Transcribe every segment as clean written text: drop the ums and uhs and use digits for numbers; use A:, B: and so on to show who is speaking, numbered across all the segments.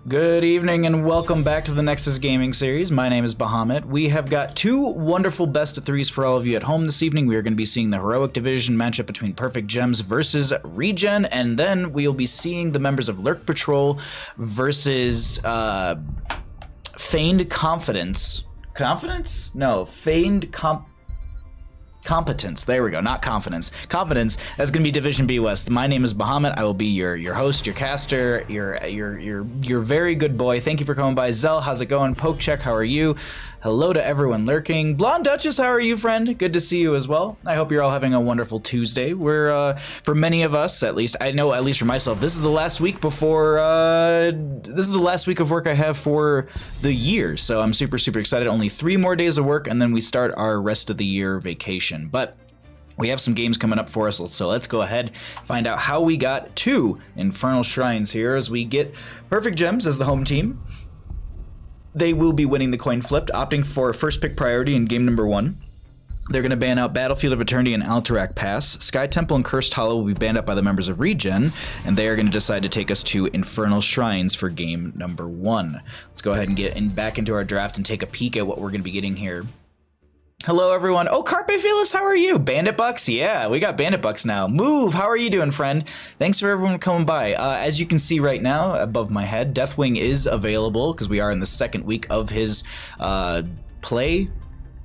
A: Good evening and welcome back to the Nexus Gaming Series. My name is Bahamut. We have got two wonderful best of threes for all of you at home this evening. We are going to be seeing the Heroic Division matchup between Perfect Gems versus ReGen, and then we'll be seeing the members of Lurk Patrol versus Feigned Confidence. Confidence? No, Competence. There we go. Not confidence. Competence. That's gonna be Division B West. My name is Bahamut. I will be your host, your caster, your very good boy. Thank you for coming by. Zell, how's it going? Pokecheck, how are you? Hello to everyone lurking. Blonde Duchess, how are you, friend? Good to see you as well. I hope you're all having a wonderful Tuesday. We're for many of us, at least, I know, at least for myself, this is the last week before. This is the last week of work I have for the year, so I'm super excited. Only 3 more days of work, and then we start our rest of the year vacation. But we have some games coming up for us, so let's go ahead and find out how we got 2 Infernal Shrines here as we get Perfect Gems as the home team. They will be winning the coin flipped, opting for first pick priority in game number 1. They're going to ban out Battlefield of Eternity and Alterac Pass. Sky Temple and Cursed Hollow will be banned out by the members of ReGen, and they are going to decide to take us to Infernal Shrines for game number 1. Let's go ahead and get back into our draft and take a peek at what we're going to be getting here. Hello, everyone. Oh, Carpe Felis, how are you? Bandit Bucks? Yeah, we got Bandit Bucks now. Move, how are you doing, friend? Thanks for everyone coming by. As you can see right now, above my head, Deathwing is available because we are in the second week of his play.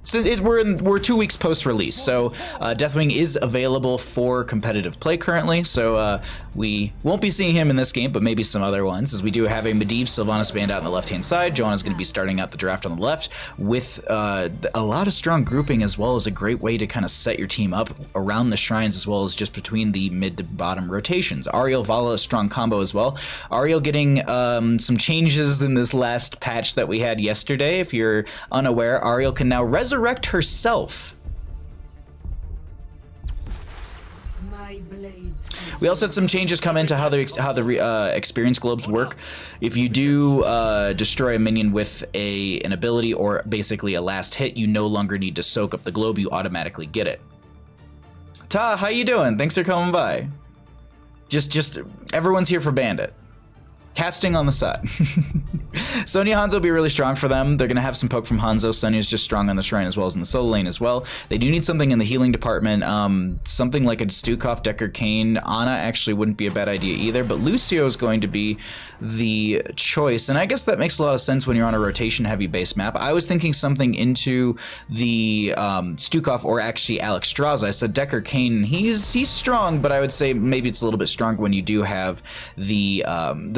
A: So we're 2 weeks post-release, so Deathwing is available for competitive play currently, so we won't be seeing him in this game, but maybe some other ones, as we do have a Medivh Sylvanas band out on the left-hand side. Joanna's going to be starting out the draft on the left with a lot of strong grouping, as well as a great way to kind of set your team up around the shrines, as well as just between the mid to bottom rotations. Ariel Vala, a strong combo as well. Ariel getting some changes in this last patch that we had yesterday. If you're unaware, Ariel can now resurrect herself. We also had some changes come into how the experience globes work. If you do destroy a minion with an ability or basically a last hit, you no longer need to soak up the globe, you automatically get it. Ta, how you doing? Thanks for coming by. Just everyone's here for Bandit. Casting on the side. Sonya Hanzo will be really strong for them. They're going to have some poke from Hanzo. Sonya's just strong on the shrine as well as in the solo lane as well. They do need something in the healing department. Something like a Stukov, Decker, Kane. Ana actually wouldn't be a bad idea either, but Lucio is going to be the choice. And I guess that makes a lot of sense when you're on a rotation heavy base map. I was thinking something into the Stukov or actually Alex Straza. I said Decker, Kane. He's strong, but I would say maybe it's a little bit stronger when you do have the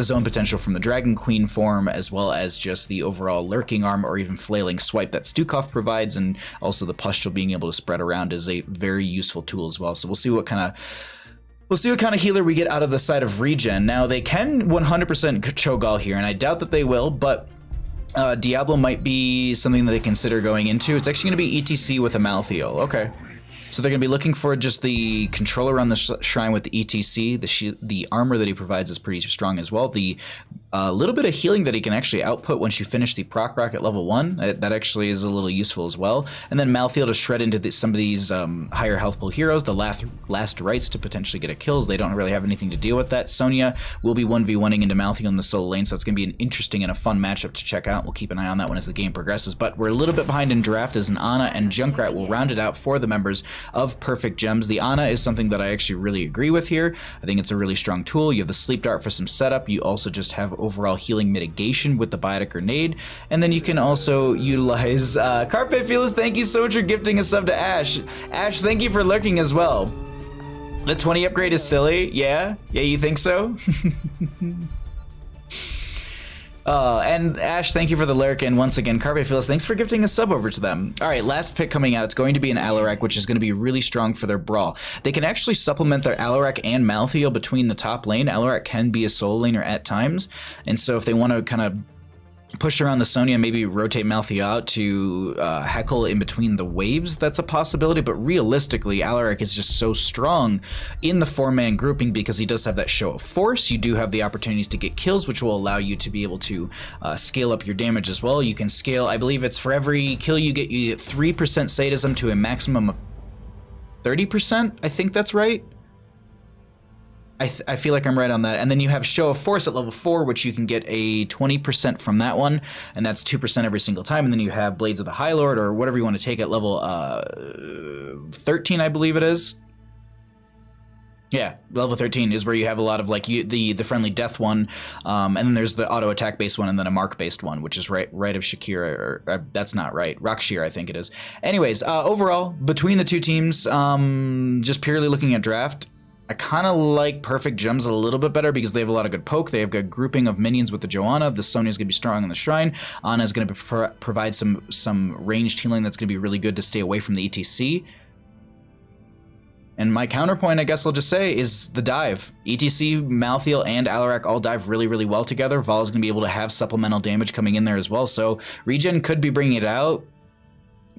A: zone potential from the Dragon Queen form, as well as just the overall lurking arm or even flailing swipe that Stukov provides, and also the pustule being able to spread around is a very useful tool as well. So we'll see what kind of healer we get out of the side of ReGen. Now they can 100% Cho'Gall here, and I doubt that they will, but Diablo might be something that they consider going into. It's actually going to be ETC with a Malthael. Okay. So they're going to be looking for just the controller on the shrine with the ETC. The armor that he provides is pretty strong as well. The little bit of healing that he can actually output once you finish the proc rock at level 1, that actually is a little useful as well. And then Malthael to shred into some of these higher health pool heroes, the last rights to potentially get a kills. They don't really have anything to deal with that. Sonya will be 1v1ing into Malthael in the solo lane, so it's going to be an interesting and a fun matchup to check out. We'll keep an eye on that one as the game progresses. But we're a little bit behind in draft, as an Ana and Junkrat will round it out for the members of Perfect Gems. The Ana is something that I actually really agree with here. I think it's a really strong tool. You have the Sleep Dart for some setup. You also just have overall healing mitigation with the Biotic Grenade. And then you can also utilize Carpe Felis, thank you so much for gifting a sub to Ash. Ash, thank you for lurking as well. The 20 upgrade is silly. Yeah, you think so? And Ash, thank you for the lurk, and once again, Carpe Felis, thanks for gifting a sub over to them. All right, last pick coming out, it's going to be an Alarak, which is going to be really strong for their brawl. They can actually supplement their Alarak and Malthael between the top lane. Alarak can be a solo laner at times, and so if they want to kind of push around the Sonya, maybe rotate Malthael out to heckle in between the waves, that's a possibility, but realistically, Alarak is just so strong in the 4-man grouping because he does have that show of force. You do have the opportunities to get kills, which will allow you to be able to scale up your damage as well. You can scale, I believe it's for every kill you get 3% sadism to a maximum of 30%, I think that's right. I feel like I'm right on that. And then you have Show of Force at level 4, which you can get a 20% from that one, and that's 2% every single time. And then you have Blades of the High Lord, or whatever you want to take at level 13, I believe it is. Yeah, level 13 is where you have a lot of like the friendly death one, and then there's the auto attack based one, and then a mark based one, which is right of Shakira, or that's not right, Rakshir I think it is. Anyways, overall between the two teams, just purely looking at draft, I kind of like Perfect Gems a little bit better because they have a lot of good poke. They have good grouping of minions with the Johanna. The Sonya's going to be strong on the Shrine. Anna's going to provide some ranged healing that's going to be really good to stay away from the ETC. And my counterpoint, I guess I'll just say, is the dive. ETC, Malthael, and Alarak all dive really, really well together. Vol's going to be able to have supplemental damage coming in there as well. So ReGen could be bringing it out.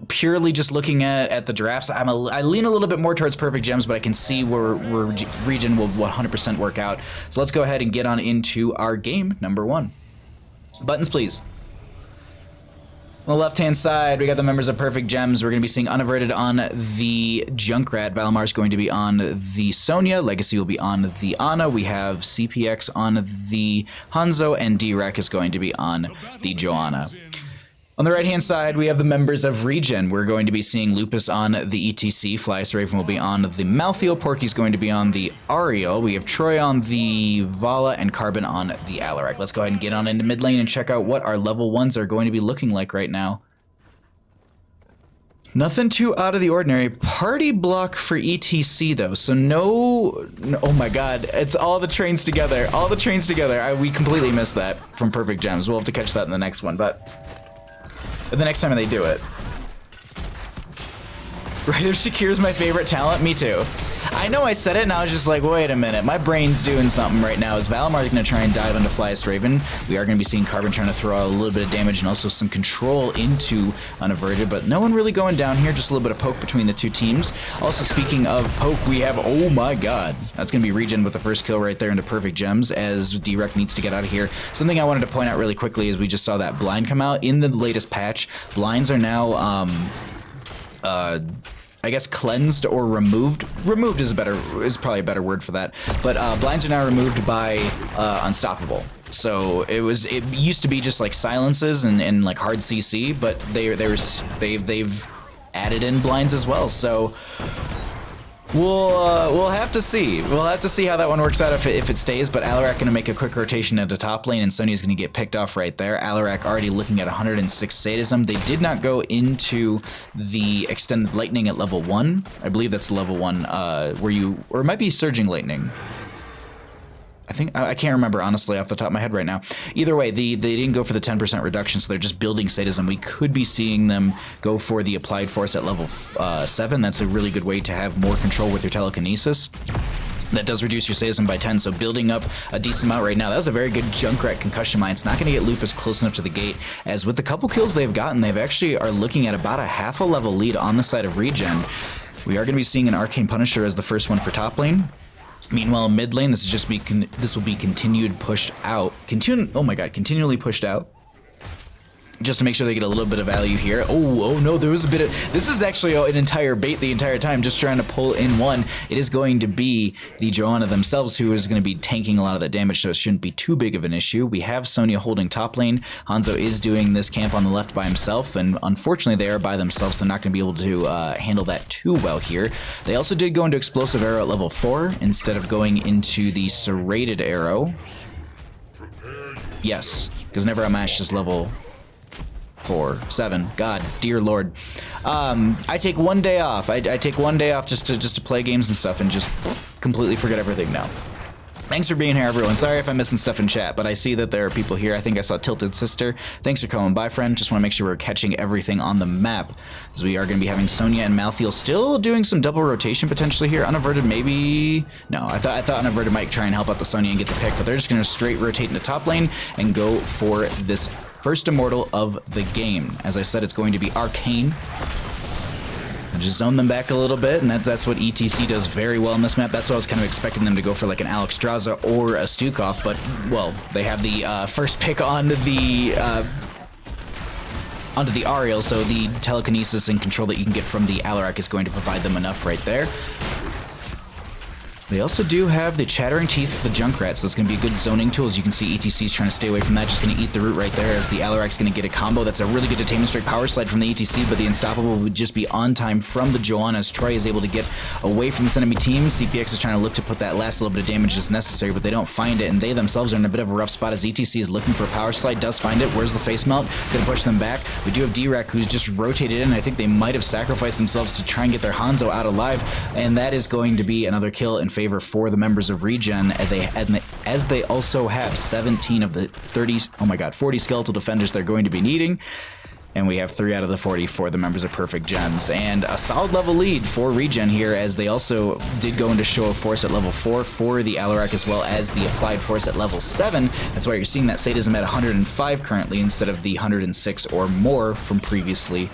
A: Purely just looking at the drafts, I lean a little bit more towards Perfect Gems, but I can see where ReGen will 100% work out. So let's go ahead and get on into our game number 1. Buttons, please. On the left-hand side, we got the members of Perfect Gems. We're going to be seeing Unaverted on the Junkrat. Valamar's going to be on the Sonya. Legacy will be on the Ana. We have CPX on the Hanzo, and D-Rek is going to be on the Johanna. On the right-hand side, we have the members of ReGen. We're going to be seeing Lupus on the ETC. Flyus Raven will be on the Malthael. Porky's going to be on the Ariel. We have Troy on the Vala and Carbon on the Alarak. Let's go ahead and get on into mid lane and check out what our level 1s are going to be looking like right now. Nothing too out of the ordinary. Party block for ETC though, so no, oh my god, it's all the trains together. All the trains together. We completely missed that from Perfect Gems. We'll have to catch that in the next one, but the next time they do it. Right of Shakir is my favorite talent. Me too. I know I said it and I was just like, wait a minute, my brain's doing something right now. Is Valimar going to try and dive into Flyest Raven? We are going to be seeing Carbon trying to throw out a little bit of damage and also some control into Unaverted, but no one really going down here, just a little bit of poke between the two teams. Also, speaking of poke, we have, oh my god, that's going to be ReGen with the first kill right there into Perfect Gems as D-Rek needs to get out of here. Something I wanted to point out really quickly is we just saw that blind come out. In the latest patch, blinds are now, I guess cleansed or removed. Removed is probably a better word for that. But blinds are now removed by Unstoppable. So it used to be just like silences and like hard CC, but they've added in blinds as well. So we'll have to see. We'll have to see how that one works out if it stays. But Alarak going to make a quick rotation at the top lane, and Sonya's going to get picked off right there. Alarak already looking at 106 sadism. They did not go into the extended lightning at level 1. I believe that's level 1 or it might be surging lightning. I can't remember honestly off the top of my head right now. Either way, they didn't go for the 10% reduction, so they're just building sadism. We could be seeing them go for the applied force at level 7. That's a really good way to have more control with your telekinesis. That does reduce your sadism by 10, so building up a decent amount right now. That was a very good Junkrat concussion mine. It's not going to get Lupus close enough to the gate, as with the couple kills they've gotten, they've actually are looking at about a half a level lead on the side of ReGen. We are going to be seeing an Arcane Punisher as the first one for top lane. Meanwhile, mid lane, this will be continued pushed out. Continually pushed out. Just to make sure they get a little bit of value here. Oh no, there was a bit of... This is actually an entire bait the entire time, just trying to pull in one. It is going to be the Johanna themselves who is going to be tanking a lot of that damage, so it shouldn't be too big of an issue. We have Sonya holding top lane. Hanzo is doing this camp on the left by himself, and unfortunately they are by themselves. They're not going to be able to handle that too well here. They also did go into Explosive Arrow at level 4 instead of going into the Serrated Arrow. Yes, because Never Outmatched is level 7. God, dear Lord. I take one day off. I take one day off just to play games and stuff and just completely forget everything now. Thanks for being here, everyone. Sorry if I'm missing stuff in chat, but I see that there are people here. I think I saw Tilted Sister. Thanks for coming by, friend. Just want to make sure we're catching everything on the map, as we are going to be having Sonya and Malthael still doing some double rotation potentially here. Unaverted maybe... No, I thought Unaverted might try and help out the Sonya and get the pick, but they're just going to straight rotate into top lane and go for this first immortal of the game. As I said, it's going to be Arcane. And just zone them back a little bit, and that's what ETC does very well in this map. That's what I was kind of expecting them to go for, like an Alexstrasza or a Stukov, but, well, they have the first pick on the... onto the Ariel, so the telekinesis and control that you can get from the Alarak is going to provide them enough right there. They also do have the Chattering Teeth of the Junkrat, so that's going to be a good zoning tool. As you can see, ETC's trying to stay away from that, just going to eat the root right there, as the Alarak's going to get a combo. That's a really good Detainment Strike power slide from the ETC, but the Unstoppable would just be on time from the Joanna, as Troy is able to get away from this enemy team. CPX is trying to look to put that last little bit of damage that's necessary, but they don't find it, and they themselves are in a bit of a rough spot, as ETC is looking for a power slide, does find it. Where's the face melt? Going to push them back. We do have D-Rack, who's just rotated in. I think they might have sacrificed themselves to try and get their Hanzo out alive, and that is going to be another kill in favor for the members of ReGen, as they also have 17 of the 40 skeletal defenders they're going to be needing. And we have 3 out of the 40 for the members of Perfect Gems. And a solid level lead for ReGen here, as they also did go into Show of Force at level 4 for the Alarak, as well as the Applied Force at level 7. That's why you're seeing that Sadism at 105 currently, instead of the 106 or more from previously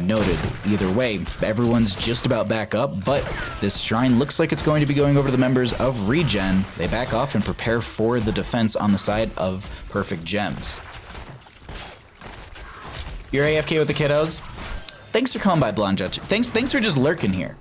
A: noted. Either way, everyone's just about back up, but this shrine looks like it's going to be going over to the members of ReGen. They back off and prepare for the defense on the side of Perfect Gems. You're AFK with the kiddos? Thanks for coming by, Blonde Judge. Thanks for just lurking here.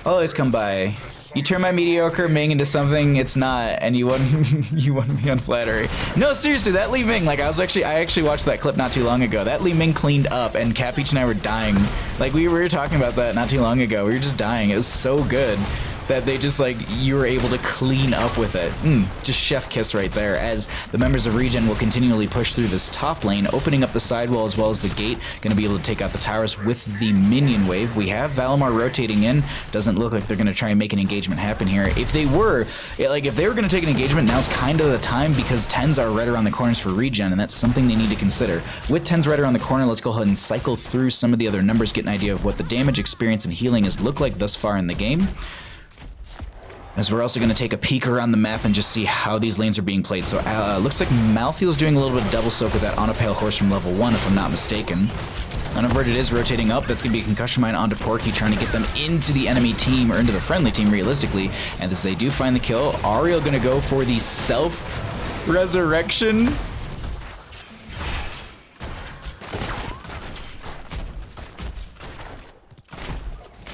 A: I'll always come by. You turn my mediocre Ming into something it's not, and you want me on flattery. No, seriously, that Li Ming, like I actually watched that clip not too long ago. That Li Ming cleaned up, and Cat Peach and I were dying. Like we were talking about that not too long ago. We were just dying. It was so good that they just, like, you were able to clean up with it. Just chef kiss right there, as the members of ReGen will continually push through this top lane, opening up the sidewall as well as the gate. Gonna be able to take out the towers with the minion wave. We have Valimar rotating in. Doesn't look like they're gonna try and make an engagement happen here. If they were gonna take an engagement, now's kind of the time, because 10s are right around the corners for ReGen, and that's something they need to consider. With 10s right around the corner, let's go ahead and cycle through some of the other numbers, get an idea of what the damage, experience, and healing has looked like thus far in the game. As we're also going to take a peek around the map and just see how these lanes are being played. So looks like Malthiel's doing a little bit of double soak with that On a Pale Horse from level 1, if I'm not mistaken. Unaverted is rotating up. That's going to be a Concussion Mine onto Porky, trying to get them into the enemy team, or into the friendly team, realistically. And as they do find the kill, Ariel going to go for the self-resurrection.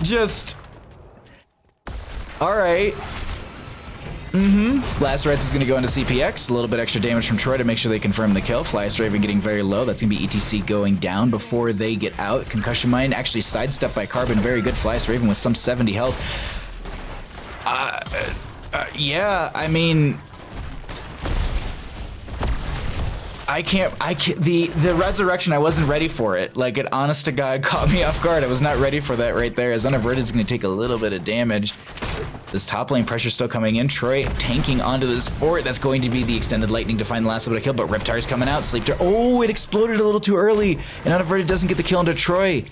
A: Just... Alright. Blast Reds is going to go into CPX. A little bit extra damage from Troy to make sure they confirm the kill. Flyest Raven getting very low. That's going to be ETC going down before they get out. Concussion Mine actually sidestepped by Carbon. Very good. Flyest Raven with some 70 health. Yeah, I mean... I can't, the resurrection, I wasn't ready for it. Like, it honest to God caught me off guard. I was not ready for that right there, as Unaverted is going to take a little bit of damage. This top lane pressure still coming in. Troy tanking onto this fort. That's going to be the extended lightning to find the last little bit of kill, but Reptire's coming out. Sleep. Oh, it exploded a little too early, and Unaverted doesn't get the kill into Troy.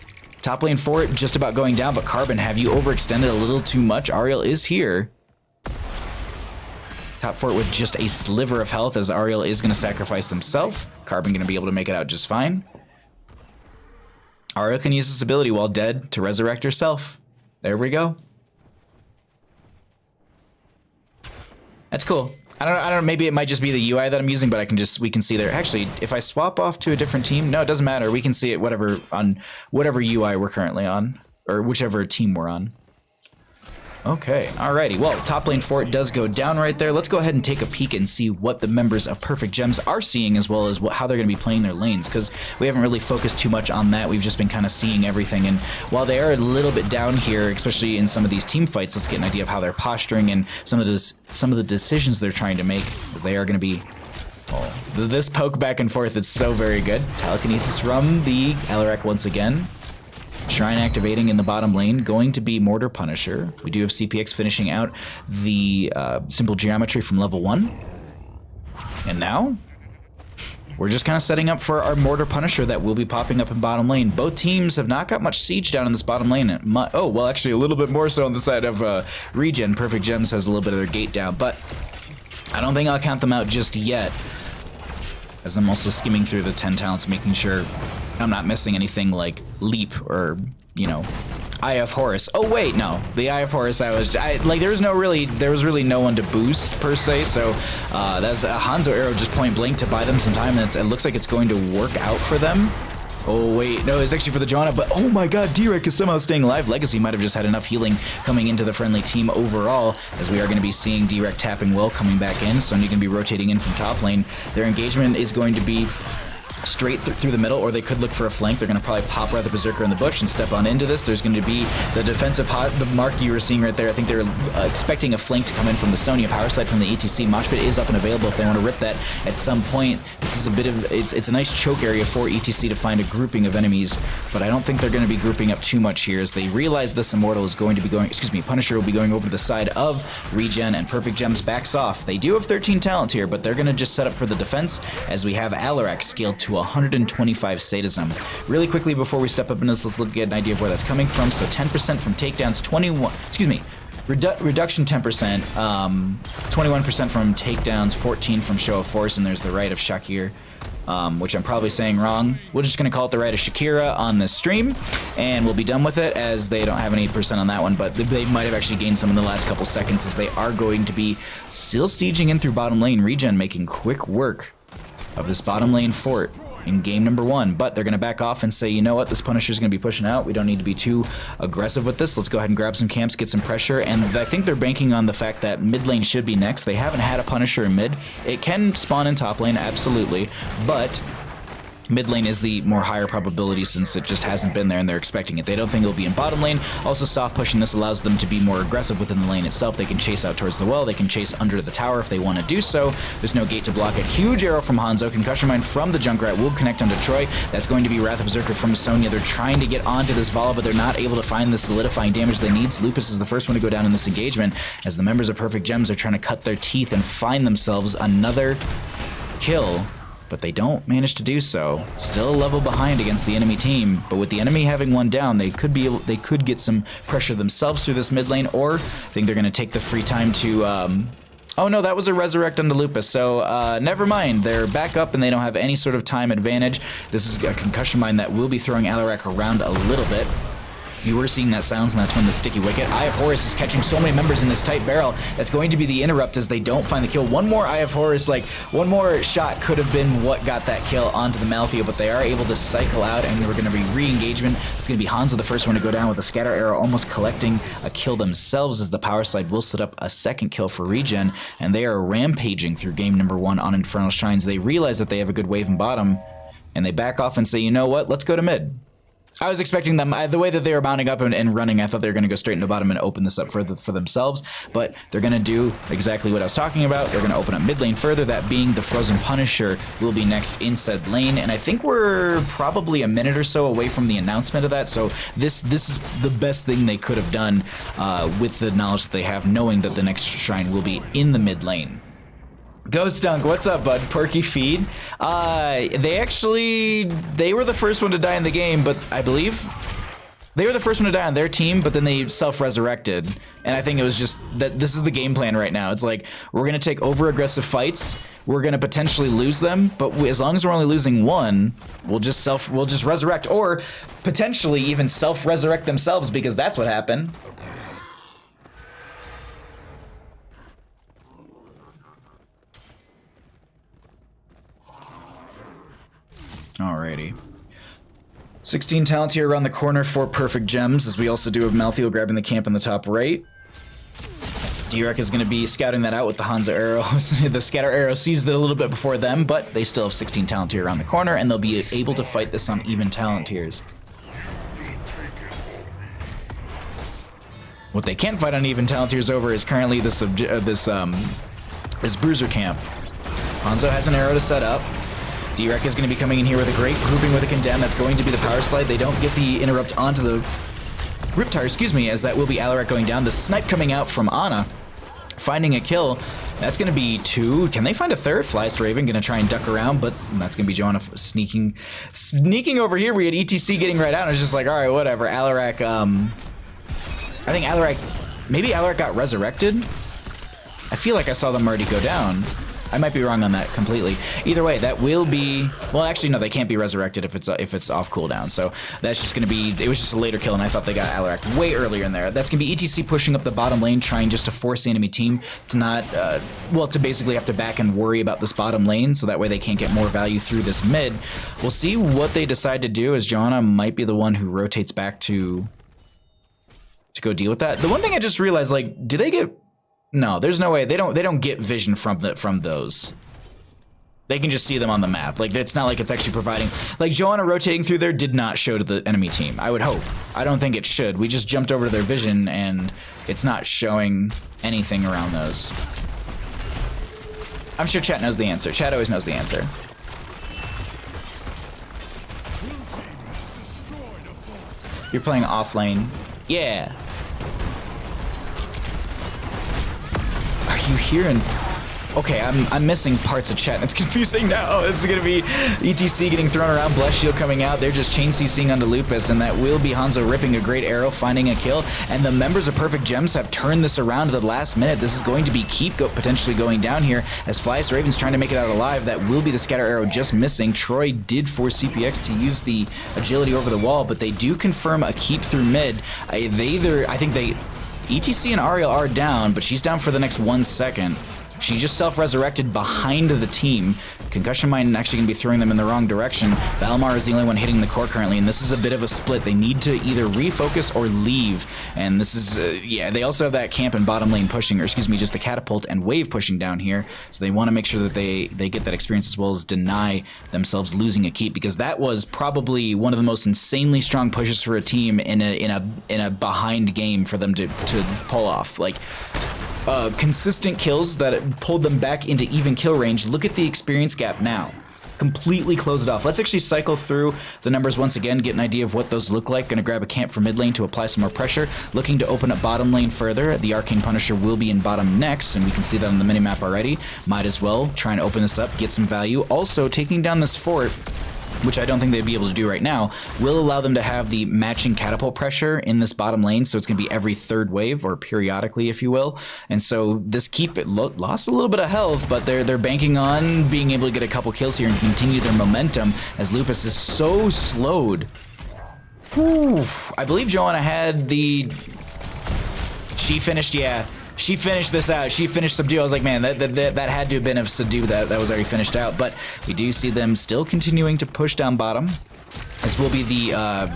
A: Top lane fort just about going down, but Carbon, have you overextended a little too much? Ariel is here. Top fort with just a sliver of health, as Ariel is going to sacrifice himself. Carbon going to be able to make it out just fine. Ariel can use this ability while dead to resurrect herself. There we go. That's cool. I don't know, maybe it might just be the UI that I'm using, but we can see there. Actually, if I swap off to a different team, no, it doesn't matter. We can see it on whatever UI we're currently on, or whichever team we're on. Okay, alrighty. Well, top lane fort does go down right there. Let's go ahead and take a peek and see what the members of Perfect Gems are seeing, as well as how they're going to be playing their lanes, because we haven't really focused too much on that. We've just been kind of seeing everything, and while they are a little bit down here, especially in some of these team fights, let's get an idea of how they're posturing and some of the decisions they're trying to make, because they are going to be... Oh, this poke back and forth is so very good. Telekinesis from the Alarak once again. Shrine activating in the bottom lane, going to be Mortar Punisher. We do have CPX finishing out the simple geometry from level 1. And now, we're just kind of setting up for our Mortar Punisher that will be popping up in bottom lane. Both teams have not got much siege down in this bottom lane. Oh, well, actually a little bit more so on the side of ReGen. Perfect Gems has a little bit of their gate down, but I don't think I'll count them out just yet, as I'm also skimming through the 10 talents, making sure I'm not missing anything like Leap or, you know, Eye of Horus. Oh wait, no, the Eye of Horus there was really no one to boost per se, so that's a Hanzo arrow just point blank to buy them some time, and it looks like it's going to work out for them. Oh, wait. No, it's actually for the Johanna, but oh my god, D-Rek is somehow staying alive. Legacy might have just had enough healing coming into the friendly team overall, as we are going to be seeing D-Rek tapping well coming back in. Sonya going to be rotating in from top lane. Their engagement is going to be straight through the middle, or they could look for a flank. They're going to probably pop Wrath of Berserker in the bush and step on into this. There's going to be the defensive the mark you were seeing right there. I think they're expecting a flank to come in from the Sonya power side from the ETC. Mosh Pit is up and available if they want to rip that at some point. This is a bit of, it's a nice choke area for ETC to find a grouping of enemies, but I don't think they're going to be grouping up too much here as they realize this Immortal is going to be going, Punisher will be going over to the side of ReGen, and Perfect Gems backs off. They do have 13 talent here, but they're going to just set up for the defense as we have Alarak scaled to 125 sadism. Really quickly before we step up into this, let's look at an idea of where that's coming from. So 10% from takedowns, reduction 10%, 21% from takedowns, 14 from show of force, and there's the right of Shakir, which I'm probably saying wrong. We're just going to call it the right of Shakira on this stream, and we'll be done with it as they don't have any percent on that one, but they might have actually gained some in the last couple seconds as they are going to be still sieging in through bottom lane. ReGen making quick work of this bottom lane fort in game number 1, but they're going to back off and say, you know what, this Punisher's going to be pushing out. We don't need to be too aggressive with this. Let's go ahead and grab some camps, get some pressure, and I think they're banking on the fact that mid lane should be next. They haven't had a Punisher in mid. It can spawn in top lane, absolutely, but mid lane is the more higher probability since it just hasn't been there and they're expecting it. They don't think it'll be in bottom lane. Also, soft pushing this allows them to be more aggressive within the lane itself. They can chase out towards the well. They can chase under the tower if they want to do so. There's no gate to block it. Huge arrow from Hanzo. Concussion Mine from the Junkrat will connect onto Troy. That's going to be Wrath of Berserker from Sonya. They're trying to get onto this Vala, but they're not able to find the solidifying damage they need. Lupus is the first one to go down in this engagement as the members of Perfect Gems are trying to cut their teeth and find themselves another kill, but they don't manage to do so. Still a level behind against the enemy team, but with the enemy having one down, they could get some pressure themselves through this mid lane, or I think they're going to take the free time to oh no, that was a resurrect onto Lupus, so never mind. They're back up and they don't have any sort of time advantage. This is a concussion mine that will be throwing Alarak around a little bit. You were seeing that sounds, and that's from the Sticky Wicket. Eye of Horus is catching so many members in this tight barrel. That's going to be the interrupt as they don't find the kill. One more Eye of Horus, like one more shot could have been what got that kill onto the Malthea, but they are able to cycle out, and we're going to be re-engagement. It's going to be Hanzo the first one to go down with a scatter arrow, almost collecting a kill themselves as the power slide will set up a second kill for ReGen, and they are rampaging through game number 1 on Infernal Shrines. They realize that they have a good wave in bottom, and they back off and say, you know what, let's go to mid. I was expecting them, the way that they were mounting up and running, I thought they were going to go straight into bottom and open this up for themselves, but they're going to do exactly what I was talking about. They're going to open up mid lane further, that being the Frozen Punisher will be next in said lane, and I think we're probably a minute or so away from the announcement of that, so this is the best thing they could have done with the knowledge that they have, knowing that the next shrine will be in the mid lane. Ghost Dunk, what's up, bud? Perky feed. They were the first one to die in the game, but I believe they were the first one to die on their team, but then they self-resurrected. And I think it was just that this is the game plan right now. It's like, we're going to take over-aggressive fights, we're going to potentially lose them, but as long as we're only losing one, we'll just resurrect, or potentially even self-resurrect themselves, because that's what happened. Alrighty. 16 talent here around the corner for Perfect Gems, as we also do have Malthea grabbing the camp in the top right. D-Rek is going to be scouting that out with the Hanzo arrows. The scatter arrow sees it a little bit before them, but they still have 16 talent here around the corner, and they'll be able to fight this on even talent tiers. What they can't fight on even talent tiers over is currently this Bruiser camp. Hanzo has an arrow to set up. D-Rek is going to be coming in here with a great grouping with a Condemn. That's going to be the power slide. They don't get the interrupt onto the Riptire, as that will be Alarak going down. The snipe coming out from Ana, finding a kill. That's going to be 2. Can they find a third? Flies to Raven, going to try and duck around, but that's going to be Johanna sneaking over here. We had ETC getting right out. I was just like, all right, whatever. Alarak, I think Alarak, maybe Alarak got resurrected? I feel like I saw them already go down. I might be wrong on that completely. Either way, that will be... Well, actually, no, they can't be resurrected if it's off cooldown. So that's just going to be... It was just a later kill, and I thought they got Alarak way earlier in there. That's going to be ETC pushing up the bottom lane, trying just to force the enemy team to not... well, to basically have to back and worry about this bottom lane, so that way they can't get more value through this mid. We'll see what they decide to do, as Johanna might be the one who rotates back to go deal with that. The one thing I just realized, like, do they get... No, there's no way. They don't get vision from those. They can just see them on the map. Like, it's not like it's actually providing... Like, Johanna rotating through there did not show to the enemy team. I would hope. I don't think it should. We just jumped over to their vision, and it's not showing anything around those. I'm sure chat knows the answer. Chat always knows the answer. You're playing off lane. Yeah. Are you hearing? Okay, I'm missing parts of chat. It's confusing now. This is gonna be ETC getting thrown around, Blessed Shield coming out. They're just chain CCing onto Lupus, and that will be Hanzo ripping a great arrow, finding a kill. And the members of Perfect Gems have turned this around to the last minute. This is going to be potentially going down here as Flyest Raven's trying to make it out alive. That will be the scatter arrow just missing. Troy did force CPX to use the agility over the wall, but they do confirm a keep through mid. ETC and Ariel are down, but she's down for the next 1 second. She just self-resurrected behind the team. Concussion Mine actually going to be throwing them in the wrong direction. Valimar is the only one hitting the core currently, and this is a bit of a split. They need to either refocus or leave, and this is, yeah, they also have that camp and bottom lane pushing, or excuse me, just the catapult and wave pushing down here, so they want to make sure that they get that experience as well as deny themselves losing a keep, because that was probably one of the most insanely strong pushes for a team in a behind game for them to pull off. Like, consistent kills that pulled them back into even kill range. Look at the experience gap now. Completely close it off. Let's actually cycle through the numbers once again, get an idea of what those look like. Gonna grab a camp for mid lane to apply some more pressure. Looking to open up bottom lane further. The Arcane Punisher will be in bottom next, and we can see that on the minimap already. Might as well try and open this up, get some value. Also, taking down this fort, which I don't think they'd be able to do right now, will allow them to have the matching catapult pressure in this bottom lane, so it's going to be every third wave, or periodically, if you will. And so this keep lost a little bit of health, but they're banking on being able to get a couple kills here and continue their momentum, as Lupus is so slowed. Whew. I believe Johanna had the... She finished, yeah. She finished this out. She finished Subdue. I was like, man, that had to have been a Subdue that was already finished out. But we do see them still continuing to push down bottom. This will be the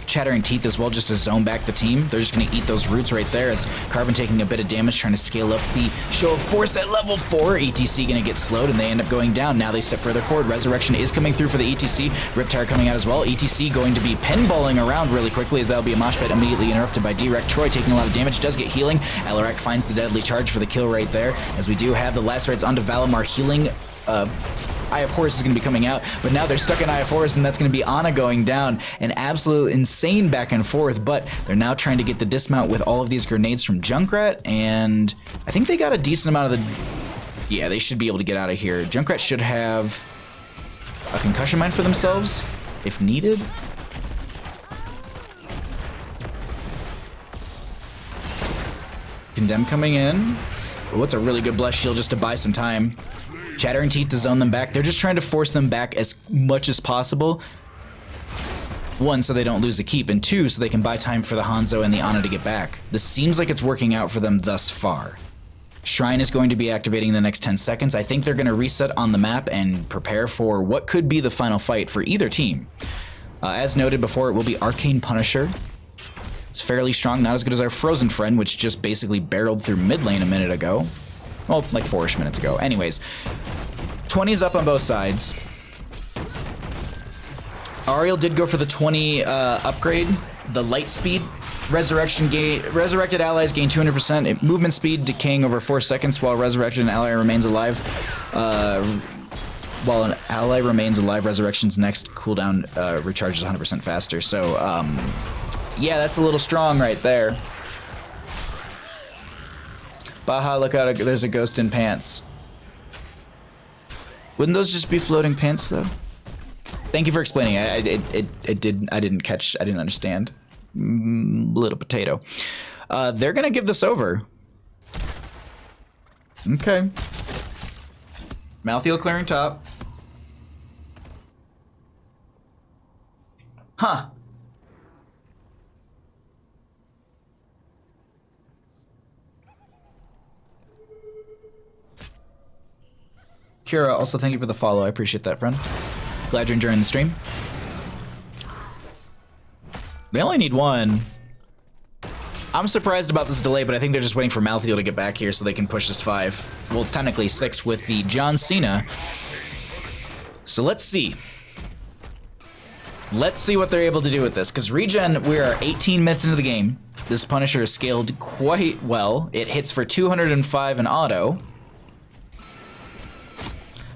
A: Chattering Teeth as well, just to zone back the team. They're just going to eat those roots right there, as Carbon taking a bit of damage, trying to scale up the show of force at level 4. ETC going to get slowed, and they end up going down. Now they step further forward. Resurrection is coming through for the ETC. Riptire coming out as well. ETC going to be pinballing around really quickly, as that'll be a mosh pit immediately interrupted by Direct. Troy taking a lot of damage, does get healing. Alarak finds the deadly charge for the kill right there, as we do have the lacerates onto Valimar healing. Eye of Horus is going to be coming out, but now they're stuck in Eye of Horus, and that's going to be Ana going down. An absolute insane back and forth, but they're now trying to get the dismount with all of these grenades from Junkrat, and I think they got a decent amount of the... Yeah, they should be able to get out of here. Junkrat should have a concussion mine for themselves, if needed. Condemn coming in. Oh, it's a really good Blessed Shield just to buy some time. Chattering Teeth to zone them back. They're just trying to force them back as much as possible. One, so they don't lose a keep, and two, so they can buy time for the Hanzo and the Ana to get back. This seems like it's working out for them thus far. Shrine is going to be activating in the next 10 seconds. I think they're going to reset on the map and prepare for what could be the final fight for either team. As noted before, it will be Arcane Punisher. It's fairly strong, not as good as our Frozen Friend, which just basically barreled through mid lane a minute ago. Well, like 4-ish minutes ago. Anyways, 20's up on both sides. Ariel did go for the 20 upgrade, the light speed. Resurrected allies gain 200%. Movement speed decaying over 4 seconds while resurrected ally remains alive. While an ally remains alive, resurrection's next cooldown recharges 100% faster. So, yeah, that's a little strong right there. Baja, look out, there's a ghost in pants. Wouldn't those just be floating pants, though? Thank you for explaining. I didn't understand. Little potato. They're gonna give this over. Okay. Malthael clearing top. Huh. Kira, also thank you for the follow. I appreciate that, friend. Glad you're enjoying the stream. They only need one. I'm surprised about this delay, but I think they're just waiting for Malthael to get back here so they can push this 5. Well, technically 6 with the John Cena. So let's see. Let's see what they're able to do with this, because ReGen, we are 18 minutes into the game. This Punisher is scaled quite well. It hits for 205 in auto.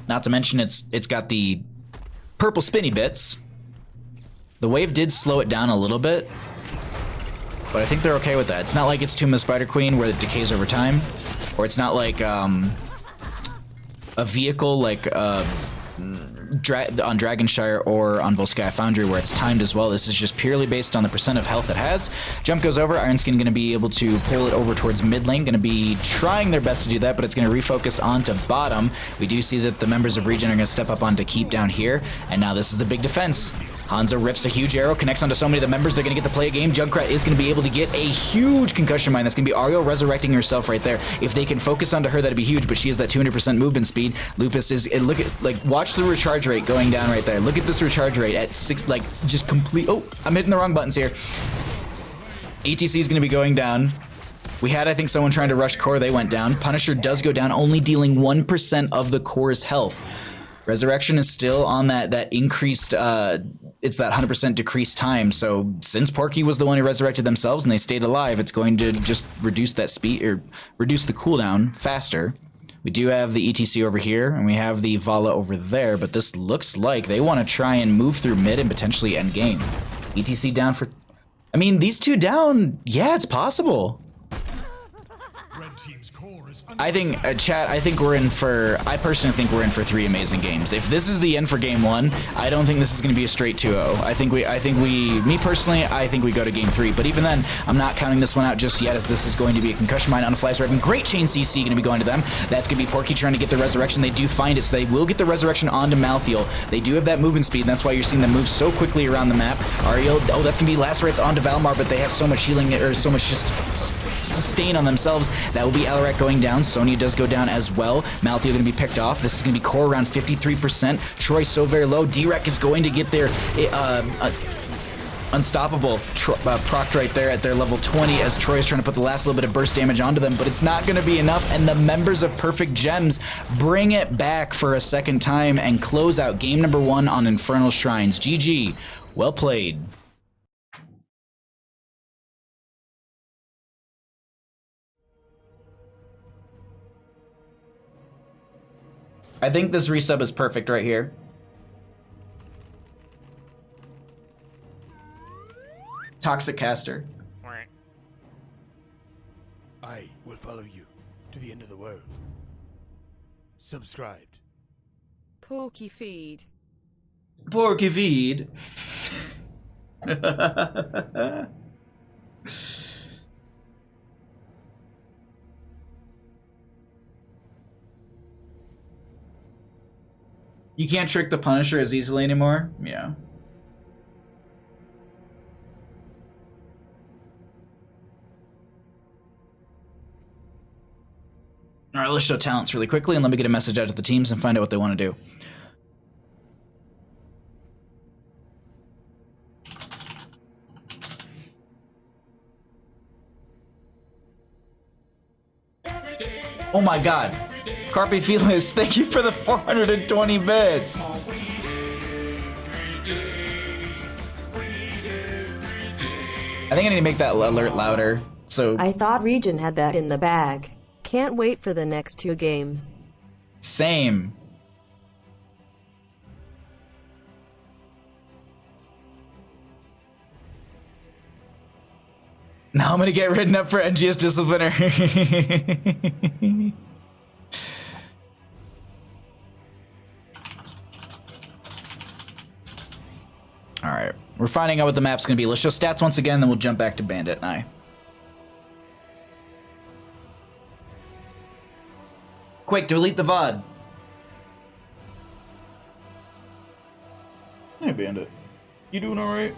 A: Not to mention it's got the purple spinny bits. The wave did slow it down a little bit, but I think they're okay with that. It's not like it's Tomb of Spider Queen where it decays over time, or it's not like a vehicle like on Dragonshire or on Volsky Foundry where it's timed as well. This is just purely based on the percent of health it has. Jump goes over, Ironskin going to be able to pull it over towards mid lane, going to be trying their best to do that, but it's going to refocus onto bottom. We do see that the members of ReGen are going to step up onto keep down here, and now this is the big defense. Hanzo rips a huge arrow, connects onto so many of the members, they're going to get to play a game. Junkrat is going to be able to get a huge concussion mine. That's going to be Ariel resurrecting herself right there. If they can focus onto her, that'd be huge, but she has that 200% movement speed. Lupus is, look at, like, watch the recharge rate going down right there. Look at this recharge rate at 6, like, just complete, oh, I'm hitting the wrong buttons here. ETC is going to be going down. We had, I think, someone trying to rush core, they went down. Punisher does go down, only dealing 1% of the core's health. Resurrection is still on that increased, it's that 100% decreased time, so since Porky was the one who resurrected themselves and they stayed alive, it's going to just reduce that speed, or reduce the cooldown faster. We do have the ETC over here, and we have the Vala over there, but this looks like they want to try and move through mid and potentially end game. ETC down for... I mean, these two down, yeah, it's possible. I think, chat, I think we're in for, I personally think we're in for 3 amazing games. If this is the end for game 1, I don't think this is going to be a straight 2-0. I think we, me personally, I think we go to game 3. But even then, I'm not counting this one out just yet, as this is going to be a concussion mine on a fly surviving. Great chain CC going to be going to them. That's going to be Porky trying to get the resurrection. They do find it, so they will get the resurrection onto Malthael. They do have that movement speed, and that's why you're seeing them move so quickly around the map. Ariel, oh, that's going to be lacerates onto Valmar, but they have so much healing, or so much just sustain on themselves. That will be Alarak going down. Sonya does go down as well. Malthael going to be picked off. This is going to be core around 53%. Troy so very low. D-Rec is going to get their unstoppable proc right there at their level 20 as Troy is trying to put the last little bit of burst damage onto them, but it's not going to be enough, and the members of Perfect Gems bring it back for a second time and close out game number 1 on Infernal Shrines. GG. Well played. I think this resub is perfect right here. Toxic Caster.
B: I will follow you to the end of the world. Subscribed.
C: Porky feed.
A: Porky feed. You can't trick the Punisher as easily anymore? Yeah. Alright, let's show talents really quickly and let me get a message out to the teams and find out what they want to do. Oh my god. Carpe Felix, thank you for the 420 bits. I think I need to make that alert louder. So
C: I thought ReGen had that in the bag. Can't wait for the next 2 games.
A: Same. Now I'm gonna get written up for NGS Discipliner. Alright, we're finding out what the map's gonna be. Let's show stats once again, then we'll jump back to Bandit and I. Quick, delete the VOD. Hey, Bandit. You doing alright?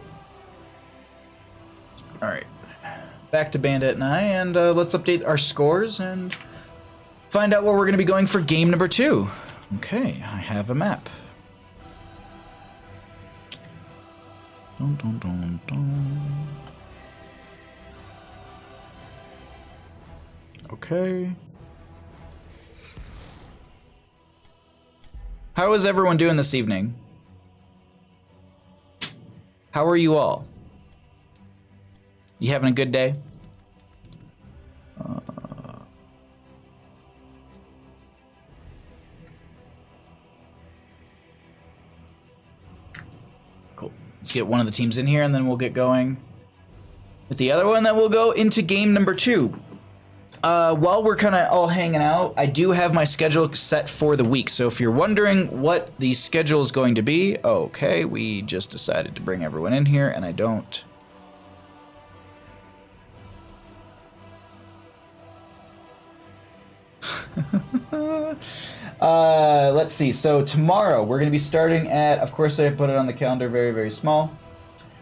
A: Alright. Back to Bandit and I, and let's update our scores and find out where we're going to be going for game number 2. Okay, I have a map. Dun, dun, dun, dun. Okay. How is everyone doing this evening? How are you all? You having a good day? Cool. Let's get one of the teams in here and then we'll get going with the other one. Then we'll go into game number 2. While we're kind of all hanging out, I do have my schedule set for the week. So if you're wondering what the schedule is going to be, okay, we just decided to bring everyone in here and I don't. Let's see. So tomorrow we're going to be starting at, of course I put it on the calendar very, very small.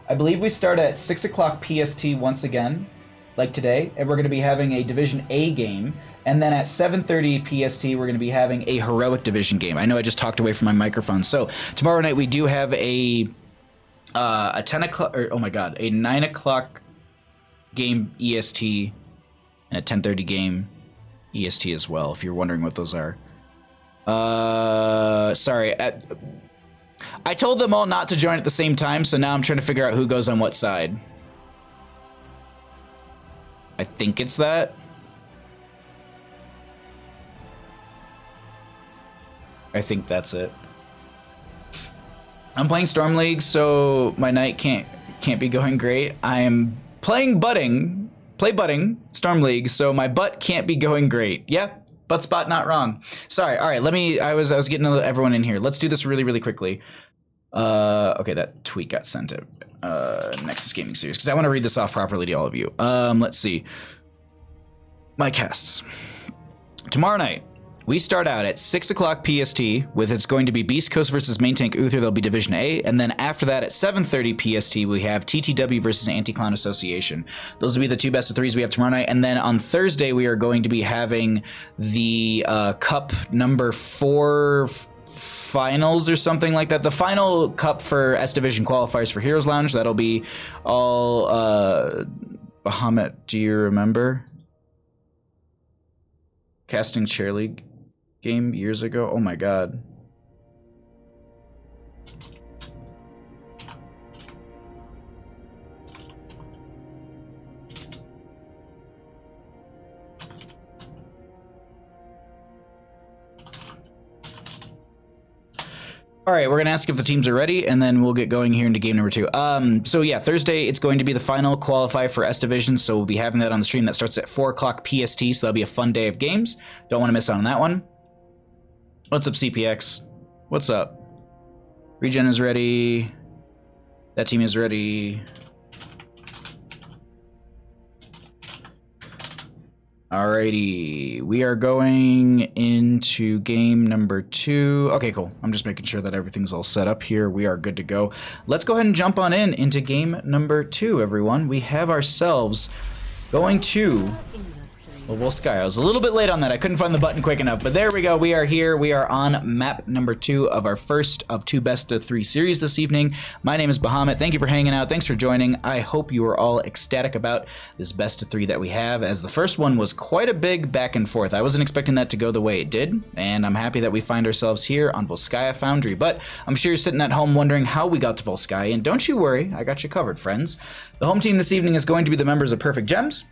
A: I believe we start at 6 o'clock PST once again, like today, and we're going to be having a Division A game, and then at 7:30 PST we're going to be having a Heroic Division game. I know I just talked away from my microphone. So tomorrow night we do have a 10 o'clock, or oh my god, a 9 o'clock game EST and a 10:30 game EST as well, if you're wondering what those are. Sorry, I told them all not to join at the same time, so now I'm trying to figure out who goes on what side. I think it's that. I think that's it. I'm playing Storm League, so my night can't be going great. I am playing butting, Storm League, so my butt can't be going great. Yeah, butt spot not wrong. Sorry. All right, I was getting everyone in here. Let's do this really, really quickly. Okay, that tweet got sent to Nexus Gaming Series because I want to read this off properly to all of you. Let's see. My casts. Tomorrow night, we start out at 6 o'clock PST with it's going to be Beast Coast versus Main Tank Uther. There'll be Division A. And then after that at 7:30 PST, we have TTW versus Anti-Clown Association. Those will be the 2 best of 3s we have tomorrow night. And then on Thursday, we are going to be having the Cup number 4 finals or something like that. The final cup for S Division qualifiers for Heroes Lounge. That'll be all Bahamut, do you remember? Casting Chair League game years ago. Oh my god. All right, we're gonna ask if the teams are ready, and then we'll get going here into game number 2. So yeah, Thursday it's going to be the final qualifier for S Division, so we'll be having that on the stream. That starts at 4 o'clock PST, so that'll be a fun day of games. Don't want to miss out on that one. What's up, CPX? What's up? ReGen is ready. That team is ready. Alrighty, we are going into game number 2. Okay, cool. I'm just making sure that everything's all set up here. We are good to go. Let's go ahead and jump on into game number 2, everyone. We have ourselves going to Volskaya. I was a little bit late on that. I couldn't find the button quick enough, but there we go. We are here. We are on map number 2 of our first of 2 best of 3 series this evening. My name is Bahamut. Thank you for hanging out. Thanks for joining. I hope you are all ecstatic about this best of 3 that we have, as the first one was quite a big back and forth. I wasn't expecting that to go the way it did, and I'm happy that we find ourselves here on Volskaya Foundry, but I'm sure you're sitting at home wondering how we got to Volskaya, and don't you worry, I got you covered, friends. The home team this evening is going to be the members of Perfect Gems.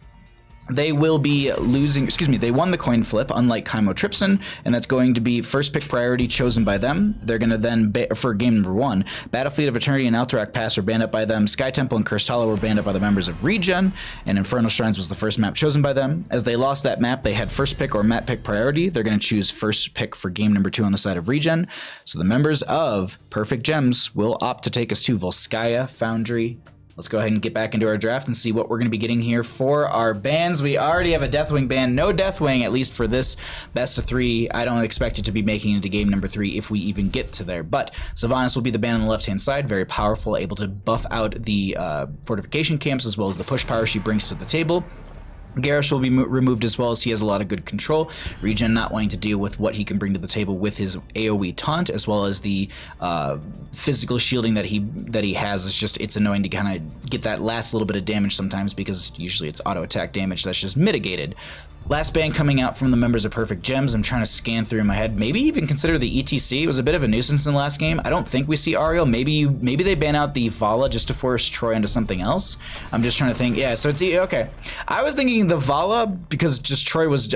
A: They will be losing, they won the coin flip, unlike Kaimo Tripson, and that's going to be first pick priority chosen by them. They're going to then, for game number 1, Battlefleet of Eternity and Alterac Pass were banned up by them. Sky Temple and Cursed Hollow were banned up by the members of ReGen, and Infernal Shrines was the first map chosen by them. As they lost that map, they had first pick or map pick priority. They're going to choose first pick for game number 2 on the side of ReGen. So the members of Perfect Gems will opt to take us to Volskaya Foundry let's go ahead and get back into our draft and see what we're going to be getting here for our bans. We already have a Deathwing ban. No Deathwing, at least for this best of 3. I don't expect it to be making it into game number 3 if we even get to there. But Sylvanas will be the ban on the left-hand side. Very powerful, able to buff out the fortification camps as well as the push power she brings to the table. Garrosh will be removed as well, as he has a lot of good control. ReGen not wanting to deal with what he can bring to the table with his AoE taunt, as well as the physical shielding that he has. It's annoying to kind of get that last little bit of damage sometimes, because usually it's auto attack damage that's just mitigated. Last ban coming out from the members of Perfect Gems. I'm trying to scan through in my head. Maybe even consider the ETC. It was a bit of a nuisance in the last game. I don't think we see Ariel. Maybe they ban out the Vala just to force Troy into something else. I'm just trying to think. Yeah, so it's okay. I was thinking the Vala because just Troy was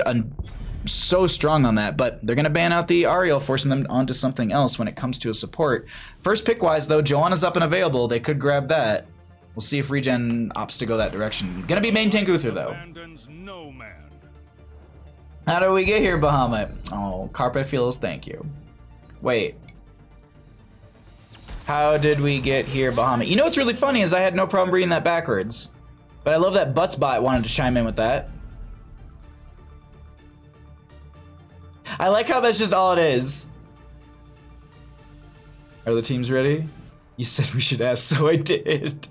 A: so strong on that, but they're gonna ban out the Ariel, forcing them onto something else when it comes to a support. First pick wise though, Joanna's up and available. They could grab that. We'll see if ReGen opts to go that direction. Gonna be main tank Uther though. How do we get here, Bahamut? Oh, Carpe feels thank you. Wait. How did we get here, Bahamut? You know what's really funny is I had no problem reading that backwards. But I love that Buttsbot wanted to chime in with that. I like how that's just all it is. Are the teams ready? You said we should ask, so I did.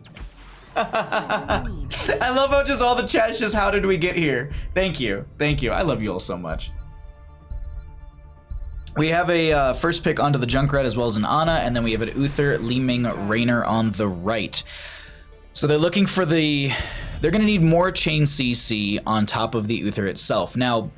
A: I love how just all the chat's just how did we get here? Thank you. Thank you. I love you all so much. We have a first pick onto the Junkrat as well as an Ana, and then we have an Uther, Li-Ming, Raynor on the right. So they're looking for they're going to need more chain CC on top of the Uther itself. Now,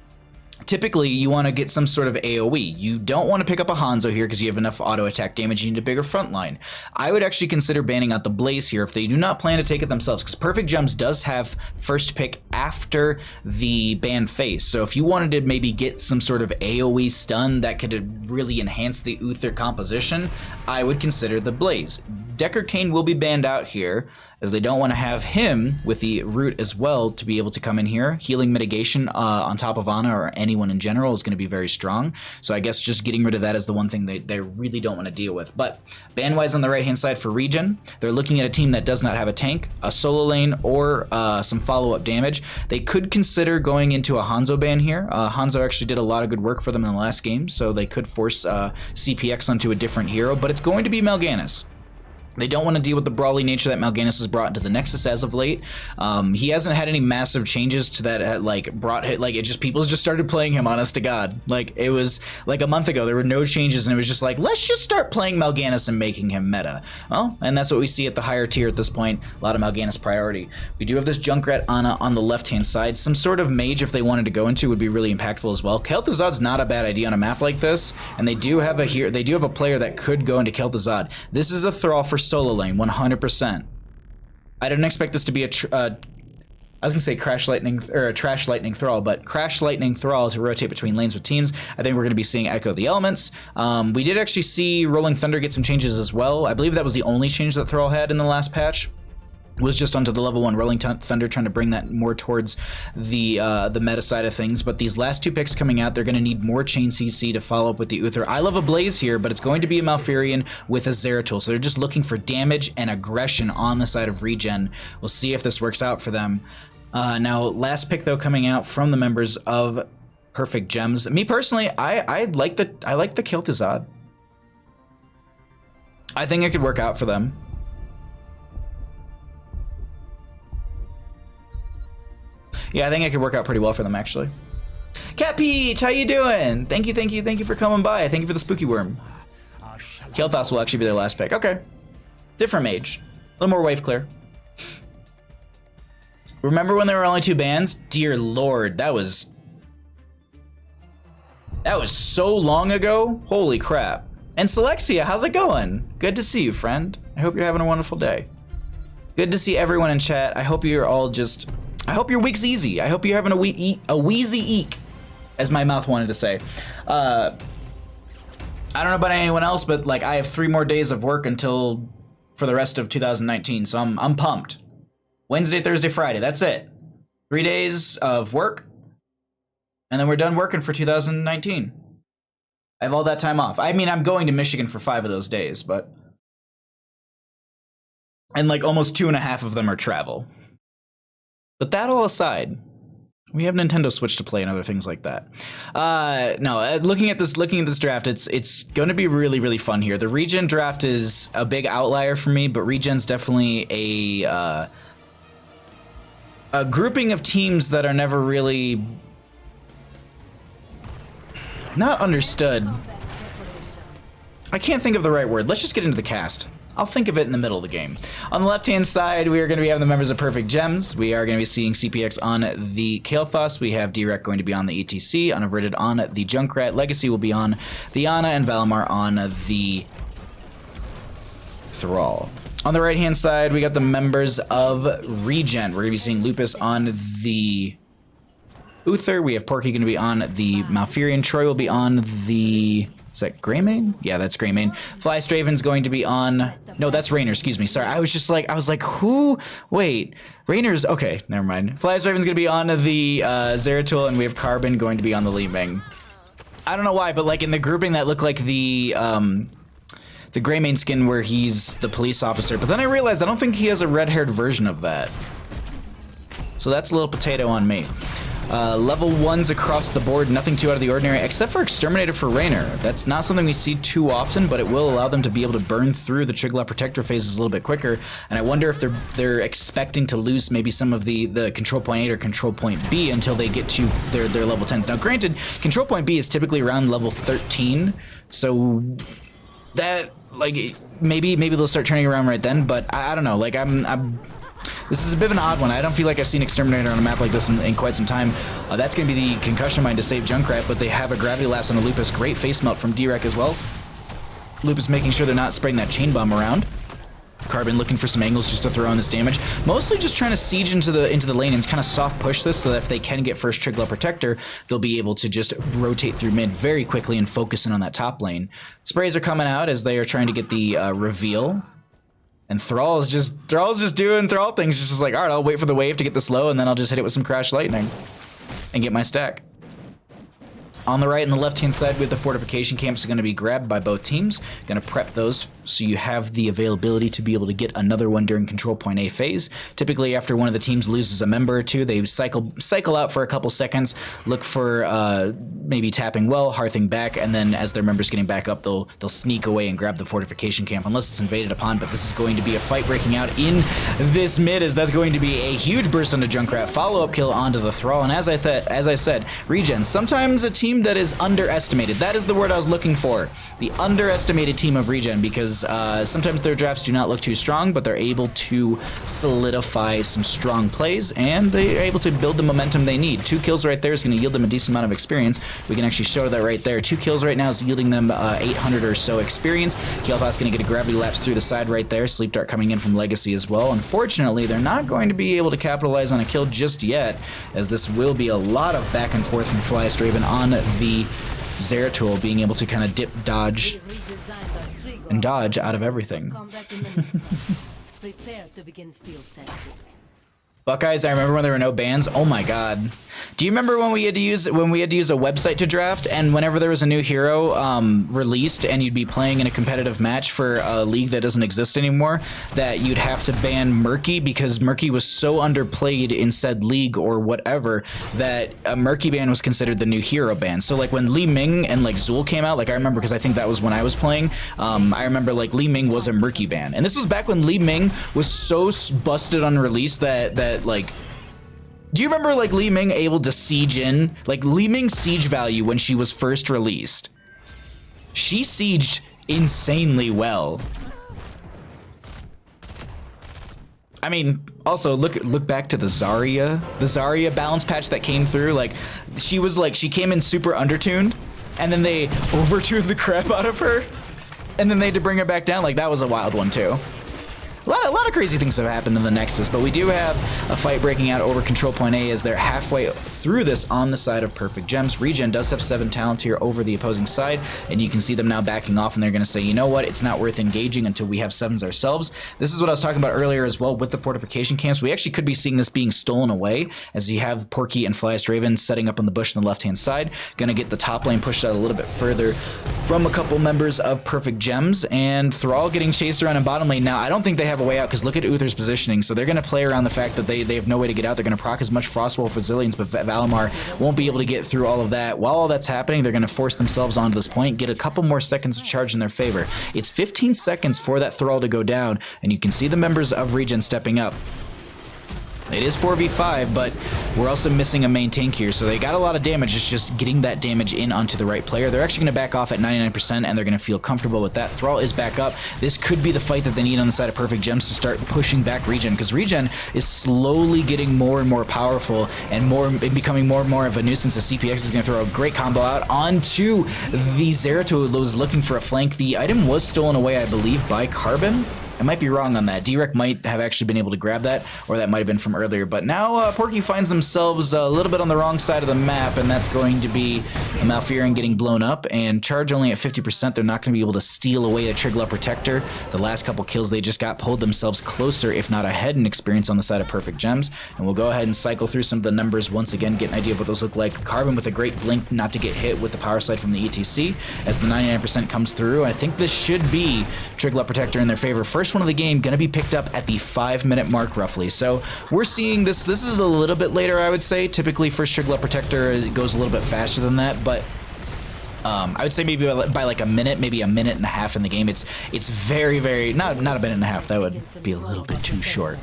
A: typically, you want to get some sort of AoE. You don't want to pick up a Hanzo here because you have enough auto attack damage. You need a bigger front line. I would actually consider banning out the Blaze here if they do not plan to take it themselves, because Perfect Gems does have first pick after the ban phase. So if you wanted to maybe get some sort of AoE stun that could really enhance the Uther composition, I would consider the Blaze. Deckard Cain will be banned out here, as they don't want to have him with the root as well to be able to come in here. Healing mitigation on top of Ana or anyone in general is going to be very strong. So I guess just getting rid of that is the one thing they really don't want to deal with. But ban-wise on the right-hand side for ReGen, they're looking at a team that does not have a tank, a solo lane, or some follow-up damage. They could consider going into a Hanzo ban here. Hanzo actually did a lot of good work for them in the last game, so they could force CPX onto a different hero, but it's going to be Mal'Ganis. They don't want to deal with the brawly nature that Mal'Ganis has brought into the Nexus as of late. He hasn't had any massive changes to that, people just started playing him, honest to God. Like, it was like a month ago, there were no changes, and it was just like, let's just start playing Mal'Ganis and making him meta. Well, and that's what we see at the higher tier at this point, a lot of Mal'Ganis priority. We do have this Junkrat Ana on the left-hand side. Some sort of mage, if they wanted to go into, would be really impactful as well. Kel'Thuzad's not a bad idea on a map like this, and they do have a player that could go into Kel'Thuzad. This is a thrall for solo lane, 100%. I didn't expect this to be I was gonna say Crash Lightning or a Trash Lightning Thrall, but Crash Lightning Thrall to rotate between lanes with teams. I think we're gonna be seeing Echo the Elements. We did actually see Rolling Thunder get some changes as well. I believe that was the only change that Thrall had in the last patch. Was just onto the level 1 Rolling Thunder, trying to bring that more towards the meta side of things. But these last two picks coming out, they're going to need more chain CC to follow up with the Uther. I love a Blaze here, but it's going to be a Malfurion with a Zeratul. So they're just looking for damage and aggression on the side of ReGen. We'll see if this works out for them. Now, last pick though coming out from the members of Perfect Gems. Me personally, I like the Kel'Thuzad. I think it could work out for them. Yeah, I think it could work out pretty well for them, actually. Cat Peach, how you doing? Thank you for coming by. Thank you for the spooky worm. Kel'Thas will actually be their last pick. Okay. Different mage. A little more wave clear. Remember when there were only 2 bans? Dear Lord, that was so long ago. Holy crap. And Celexia, how's it going? Good to see you, friend. I hope you're having a wonderful day. Good to see everyone in chat. I hope you're all just... I hope your week's easy. I hope you're having a wheezy eek, as my mouth wanted to say. I don't know about anyone else, but like I have 3 more days of work for the rest of 2019, so I'm pumped. Wednesday, Thursday, Friday, that's it. 3 days of work, and then we're done working for 2019. I have all that time off. I mean, I'm going to Michigan for 5 of those days, but and like almost 2.5 of them are travel. But that all aside, we have Nintendo Switch to play and other things like that. Looking at this draft, it's going to be really, really fun here. The ReGen draft is a big outlier for me, but ReGen's definitely a grouping of teams that are never really not understood. I can't think of the right word. Let's just get into the cast. I'll think of it in the middle of the game. On the left-hand side, we are going to be having the members of Perfect Gems. We are going to be seeing CPX on the Kael'thas. We have D-Rec going to be on the ETC, Unaverted on the Junkrat. Legacy will be on the Ana, and Valimar on the Thrall. On the right-hand side, we got the members of ReGen. We're going to be seeing Lupus on the Uther. We have Porky going to be on the Malfurion. Troy will be on the... Is that Greymane? Yeah, that's Greymane. Flystraven's going to be on... No, that's Raynor, excuse me. Sorry, I was like, who? Wait, Raynor's... Okay, never mind. Flystraven's going to be on the Zeratul, and we have Carbon going to be on the Li Ming. I don't know why, but like in the grouping that looked like the Greymane skin where he's the police officer, but then I realized I don't think he has a red-haired version of that. So that's a little potato on me. Level 1s across the board, nothing too out of the ordinary, except for Exterminator for Raynor. That's not something we see too often, but it will allow them to be able to burn through the Triglav Protector phases a little bit quicker, and I wonder if they're expecting to lose maybe some of the Control Point 8 or Control Point B until they get to their level 10s. Now granted, Control Point B is typically around level 13, so that, like, maybe they'll start turning around right then, but I don't know, like, this is a bit of an odd one. I don't feel like I've seen Exterminator on a map like this in quite some time. That's going to be the Concussion Mine to save Junkrat, but they have a Gravity Lapse on the Lupus. Great face melt from D-Rec as well. Lupus making sure they're not spreading that Chain Bomb around. Carbon looking for some angles just to throw on this damage. Mostly just trying to siege into the lane and kind of soft push this so that if they can get first Triglav Protector, they'll be able to just rotate through mid very quickly and focus in on that top lane. Sprays are coming out as they are trying to get the reveal. And Thrall's just doing Thrall things, just like, all right, I'll wait for the wave to get this low, and then I'll just hit it with some Crash Lightning and get my stack. On the right and the left-hand side, with the fortification camps are going to be grabbed by both teams. Going to prep those so you have the availability to be able to get another one during Control Point A phase. Typically, after one of the teams loses a member or two, they cycle out for a couple seconds, look for maybe tapping well, hearthing back, and then as their members getting back up, they'll sneak away and grab the fortification camp, unless it's invaded upon. But this is going to be a fight breaking out in this mid, as that's going to be a huge burst onto Junkrat, follow-up kill onto the Thrall, and as I said, ReGen, sometimes a team that is underestimated. That is the word I was looking for. The underestimated team of ReGen, because sometimes their drafts do not look too strong, but they're able to solidify some strong plays, and they're able to build the momentum they need. 2 kills right there is going to yield them a decent amount of experience. We can actually show that right there. 2 kills right now is yielding them 800 or so experience. Kael'thas is going to get a Gravity Lapse through the side right there. Sleep Dart coming in from Legacy as well. Unfortunately, they're not going to be able to capitalize on a kill just yet, as this will be a lot of back and forth from Flystraven on the Zeratul, being able to kind of dip, dodge, and dodge out of everything.
D: Prepare to begin field testing.
A: Buckeyes, I remember when there were no bans. Oh my god. Do you remember when we had to use a website to draft, and whenever there was a new hero released and you'd be playing in a competitive match for a league that doesn't exist anymore, that you'd have to ban Murky because Murky was so underplayed in said league or whatever that a Murky ban was considered the new hero ban. So like when Li Ming and like Zul came out, like I remember because I think that was when I was playing, I remember like Li Ming was a Murky ban. And this was back when Li Ming was so busted on release that like, do you remember like Li Ming able to siege in? Like Li Ming's siege value when she was first released, she sieged insanely well. I mean, also look back to the Zarya balance patch that came through. Like she came in super undertuned, and then they overtuned the crap out of her, and then they had to bring her back down. Like that was a wild one too. A lot of crazy things have happened in the Nexus, but we do have a fight breaking out over Control Point A as they're halfway through this on the side of Perfect Gems. ReGen does have 7 talents here over the opposing side, and you can see them now backing off, and they're going to say, you know what, it's not worth engaging until we have 7s ourselves. This is what I was talking about earlier as well with the fortification camps. We actually could be seeing this being stolen away, as you have Porky and Flystraven setting up on the bush on the left-hand side. Going to get the top lane pushed out a little bit further from a couple members of Perfect Gems, and Thrall getting chased around in bottom lane. Now, I don't think they have a way out, because look at Uther's positioning. So they're going to play around the fact that they have no way to get out. They're going to proc as much Frostwolf Resilience, but Valimar won't be able to get through all of that. While all that's happening, they're going to force themselves onto this point, get a couple more seconds to charge in their favor. It's 15 seconds for that Thrall to go down, and you can see the members of ReGen stepping up. It is 4v5, but we're also missing a main tank here, so they got a lot of damage. It's just getting that damage in onto the right player. They're actually going to back off at 99%, and they're going to feel comfortable with that. Thrall is back up. This could be the fight that they need on the side of Perfect Gems to start pushing back ReGen, because ReGen is slowly getting more and more powerful and becoming more and more of a nuisance. The CPX is going to throw a great combo out onto the Zeratul, who was looking for a flank. The item was stolen away, I believe, by Carbon. I might be wrong on that. D-Rec might have actually been able to grab that, or that might have been from earlier. But now Porky finds themselves a little bit on the wrong side of the map, and that's going to be a Malfurion getting blown up, and Charge only at 50%. They're not going to be able to steal away a Trigla Protector. The last couple kills they just got pulled themselves closer, if not ahead in experience on the side of Perfect Gems. And we'll go ahead and cycle through some of the numbers once again, get an idea of what those look like. Carbon with a great blink not to get hit with the power slide from the ETC as the 99% comes through. I think this should be Trigla Protector in their favor. First one of the game, going to be picked up at the 5-minute mark roughly. So we're seeing this. This is a little bit later, I would say. Typically, first Trigla Protector goes a little bit faster than that, but I would say maybe by like a minute, maybe a minute and a half in the game. It's very, very not a minute and a half. That would be a little bit too short.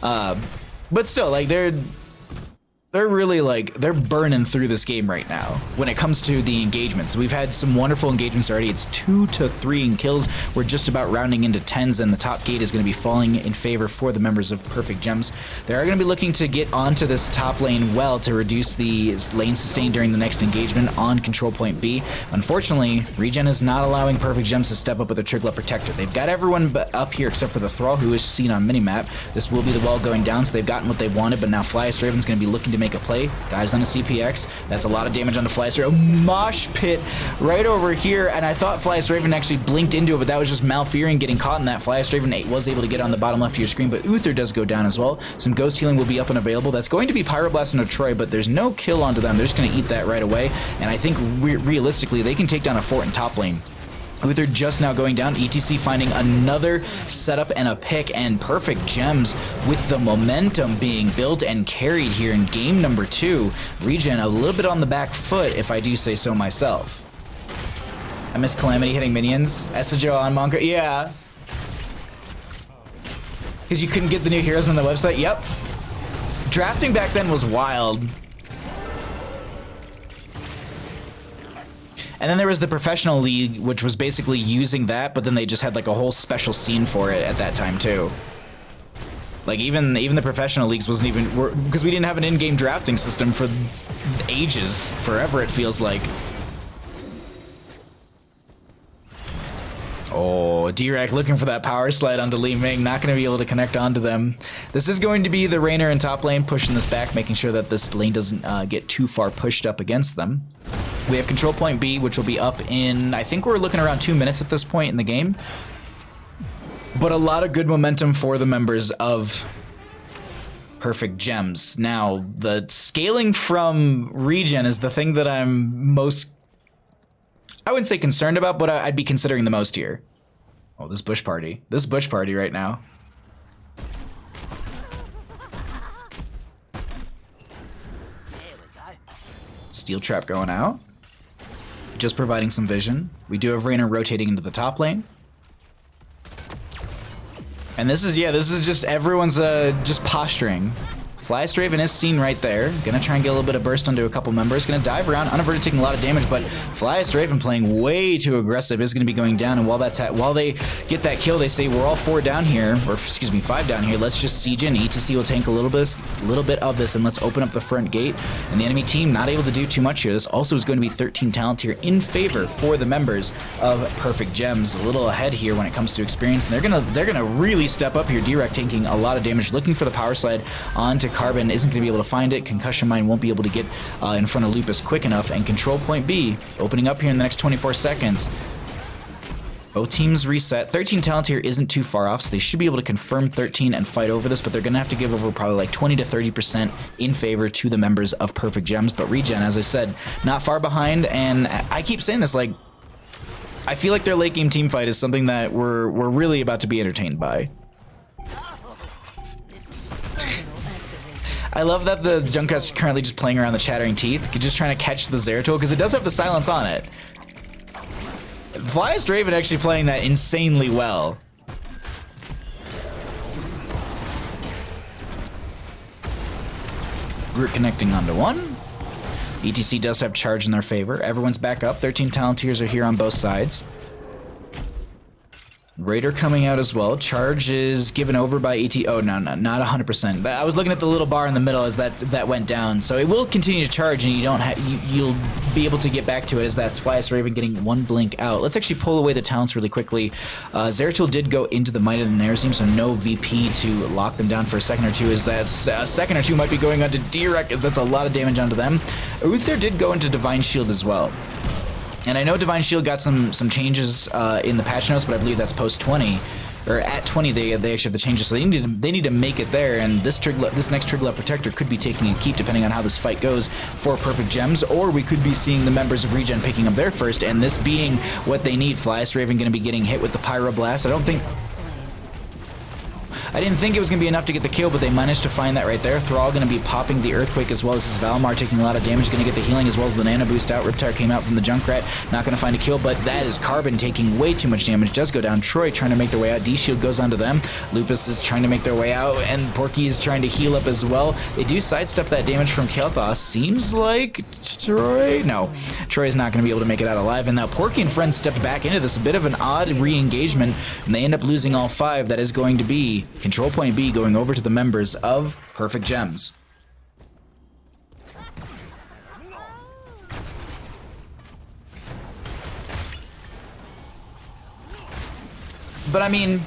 A: But still, like they're really like, they're burning through this game right now when it comes to the engagements. We've had some wonderful engagements already. It's 2 to 3 in kills. We're just about rounding into 10s, and the top gate is going to be falling in favor for the members of Perfect Gems. They are going to be looking to get onto this top lane well to reduce the lane sustain during the next engagement on control point B. Unfortunately, ReGen is not allowing Perfect Gems to step up with a Trigla Protector. They've got everyone up here except for the Thrall, who is seen on minimap. This will be the wall going down, so they've gotten what they wanted, but now Flyest Raven's going to be looking to make a play. Dives on a CPX. That's a lot of damage on the Flyest Raven. Mosh pit right over here, and I thought Flyest Raven actually blinked into it, but that was just Malfurion getting caught in that. Flyest Raven was able to get on the bottom left of your screen, but Uther does go down as well. Some Ghost Healing will be up and available. That's going to be Pyroblast into Troy, but there's no kill onto them. They're just going to eat that right away, and I think realistically, they can take down a fort in top lane. Uther just now going down, ETC finding another setup and a pick, and Perfect Gems with the momentum being built and carried here in game number 2. ReGen a little bit on the back foot, if I do say so myself. I miss Calamity hitting minions. Essajo on Monker, yeah. Because you couldn't get the new heroes on the website, yep. Drafting back then was wild. And then there was the professional league, which was basically using that, but then they just had like a whole special scene for it at that time too. Like even the professional leagues wasn't even, because we didn't have an in-game drafting system for ages, forever it feels like. Oh, D-Rec looking for that power slide onto Li Ming, not going to be able to connect onto them. This is going to be the Rainer in top lane, pushing this back, making sure that this lane doesn't get too far pushed up against them. We have control point B, which will be up in, I think we're looking around 2 minutes at this point in the game. But a lot of good momentum for the members of Perfect Gems. Now, the scaling from ReGen is the thing that I'm most, I wouldn't say concerned about, but I'd be considering the most here. Oh, this bush party. This bush party right now. Steel trap going out. Just providing some vision. We do have Rainer rotating into the top lane. And this is, yeah, this is just everyone's just posturing. Flyest Raven is seen right there. Gonna try and get a little bit of burst onto a couple members. Gonna dive around, unaverted, taking a lot of damage, but Flyest Raven playing way too aggressive is gonna be going down. And while while they get that kill, they say we're all 4 down here, or excuse me, 5 down here. Let's just siege in. ETC will tank a little bit of this, and let's open up the front gate. And the enemy team not able to do too much here. This also is going to be 13 talent here in favor for the members of Perfect Gems. A little ahead here when it comes to experience, and they're gonna really step up here. D-Rec taking a lot of damage, looking for the power slide onto Carbon, isn't going to be able to find it. Concussion Mine won't be able to get in front of Lupus quick enough, and control point B opening up here in the next 24 seconds. Both teams reset. 13 talent here isn't too far off, so they should be able to confirm 13 and fight over this, but they're going to have to give over probably like 20 to 30% in favor to the members of Perfect Gems. But ReGen, as I said, not far behind, and I keep saying this, like, I feel like their late game team fight is something that we're really about to be entertained by. I love that the Junkrat's currently just playing around the Chattering Teeth, just trying to catch the Zeratul, because it does have the silence on it. Flyest Raven actually playing that insanely well. Groot connecting onto one. ETC does have charge in their favor. Everyone's back up. 13 Talonteers are here on both sides. Raider coming out as well. Charge is given over by ET. Oh, no, not 100%. I was looking at the little bar in the middle as that went down. So it will continue to charge, and you'll be able to get back to it as that's Flyest Raven getting one blink out. Let's actually pull away the talents really quickly. Zeratul did go into the Might of the Nerazim, so no VP to lock them down for a second or two. As that a second or two might be going onto Direk, as that's a lot of damage onto them. Uther did go into Divine Shield as well. And I know Divine Shield got some changes in the patch notes, but I believe that's post 20, or at 20 they actually have the changes, so they need to make it there. And this next Triglav Protector could be taking a keep depending on how this fight goes for Perfect Gems, or we could be seeing the members of ReGen picking up their first, and this being what they need. Flyest Raven going to be getting hit with the Pyroblast. I didn't think it was going to be enough to get the kill, but they managed to find that right there. Thrall going to be popping the Earthquake as well. This is Valmar taking a lot of damage, going to get the healing as well as the Nano Boost out. Riptire came out from the Junkrat, not going to find a kill, but that is Carbon taking way too much damage. Does go down. Troy trying to make their way out. D-Shield goes onto them. Lupus is trying to make their way out, and Porky is trying to heal up as well. They do sidestep that damage from Kael'thas. Seems like Troy... No, Troy is not going to be able to make it out alive, and now Porky and friends stepped back into this. A bit of an odd re-engagement, and they end up losing all 5. That is going to be Control Point B going over to the members of Perfect Gems. But I mean,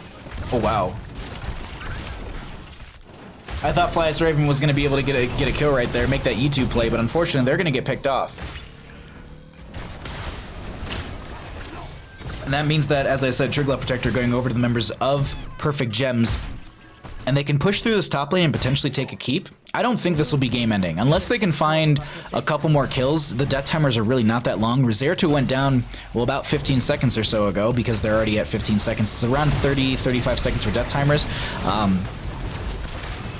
A: oh wow. I thought Flyest Raven was going to be able to get a kill right there, make that E2 play, but unfortunately they're going to get picked off. And that means that, as I said, Triglav Protector going over to the members of Perfect Gems, and they can push through this top lane and potentially take a keep. I don't think this will be game ending. Unless they can find a couple more kills, the death timers are really not that long. Zeratul went down, well, about 15 seconds or so ago, because they're already at 15 seconds. It's around 30, 35 seconds for death timers.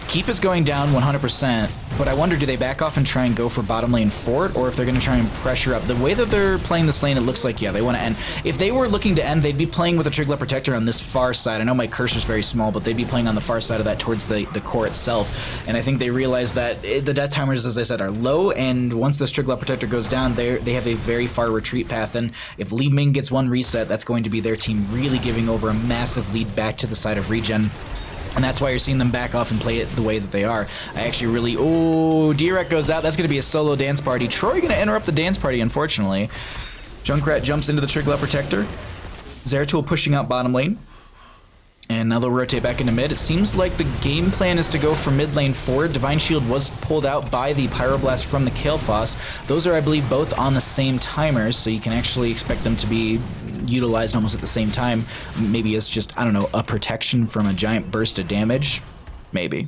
A: Keep is going down 100%, but I wonder, do they back off and try and go for bottom lane fort, or if they're going to try and pressure up? The way that they're playing this lane, it looks like, yeah, they want to end. If they were looking to end, they'd be playing with a Triglav Protector on this far side. I know my cursor's very small, but they'd be playing on the far side of that towards the core itself. And I think they realize that the death timers, as I said, are low, and once this Triglav Protector goes down, they have a very far retreat path. And if Li Ming gets one reset, that's going to be their team really giving over a massive lead back to the side of ReGen. And that's why you're seeing them back off and play it the way that they are. I actually really... Oh, Direk goes out. That's going to be a solo dance party. Troy going to interrupt the dance party, unfortunately. Junkrat jumps into the Triglav Protector. Zeratul pushing out bottom lane. And now they'll rotate back into mid. It seems like the game plan is to go for mid lane forward. Divine Shield was pulled out by the Pyroblast from the Kael'thas. Those are, I believe, both on the same timers, so you can actually expect them to be utilized almost at the same time. Maybe it's just, I don't know, a protection from a giant burst of damage. Maybe.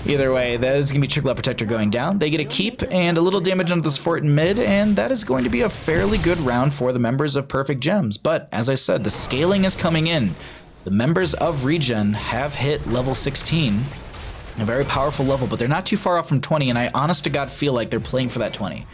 A: Either way, that is going to be Triglav Protector going down. They get a keep and a little damage onto this fort in mid, and that is going to be a fairly good round for the members of Perfect Gems. But, as I said, the scaling is coming in. The members of ReGen have hit level 16, a very powerful level, but they're not too far off from 20, and I honest to God feel like they're playing for that 20.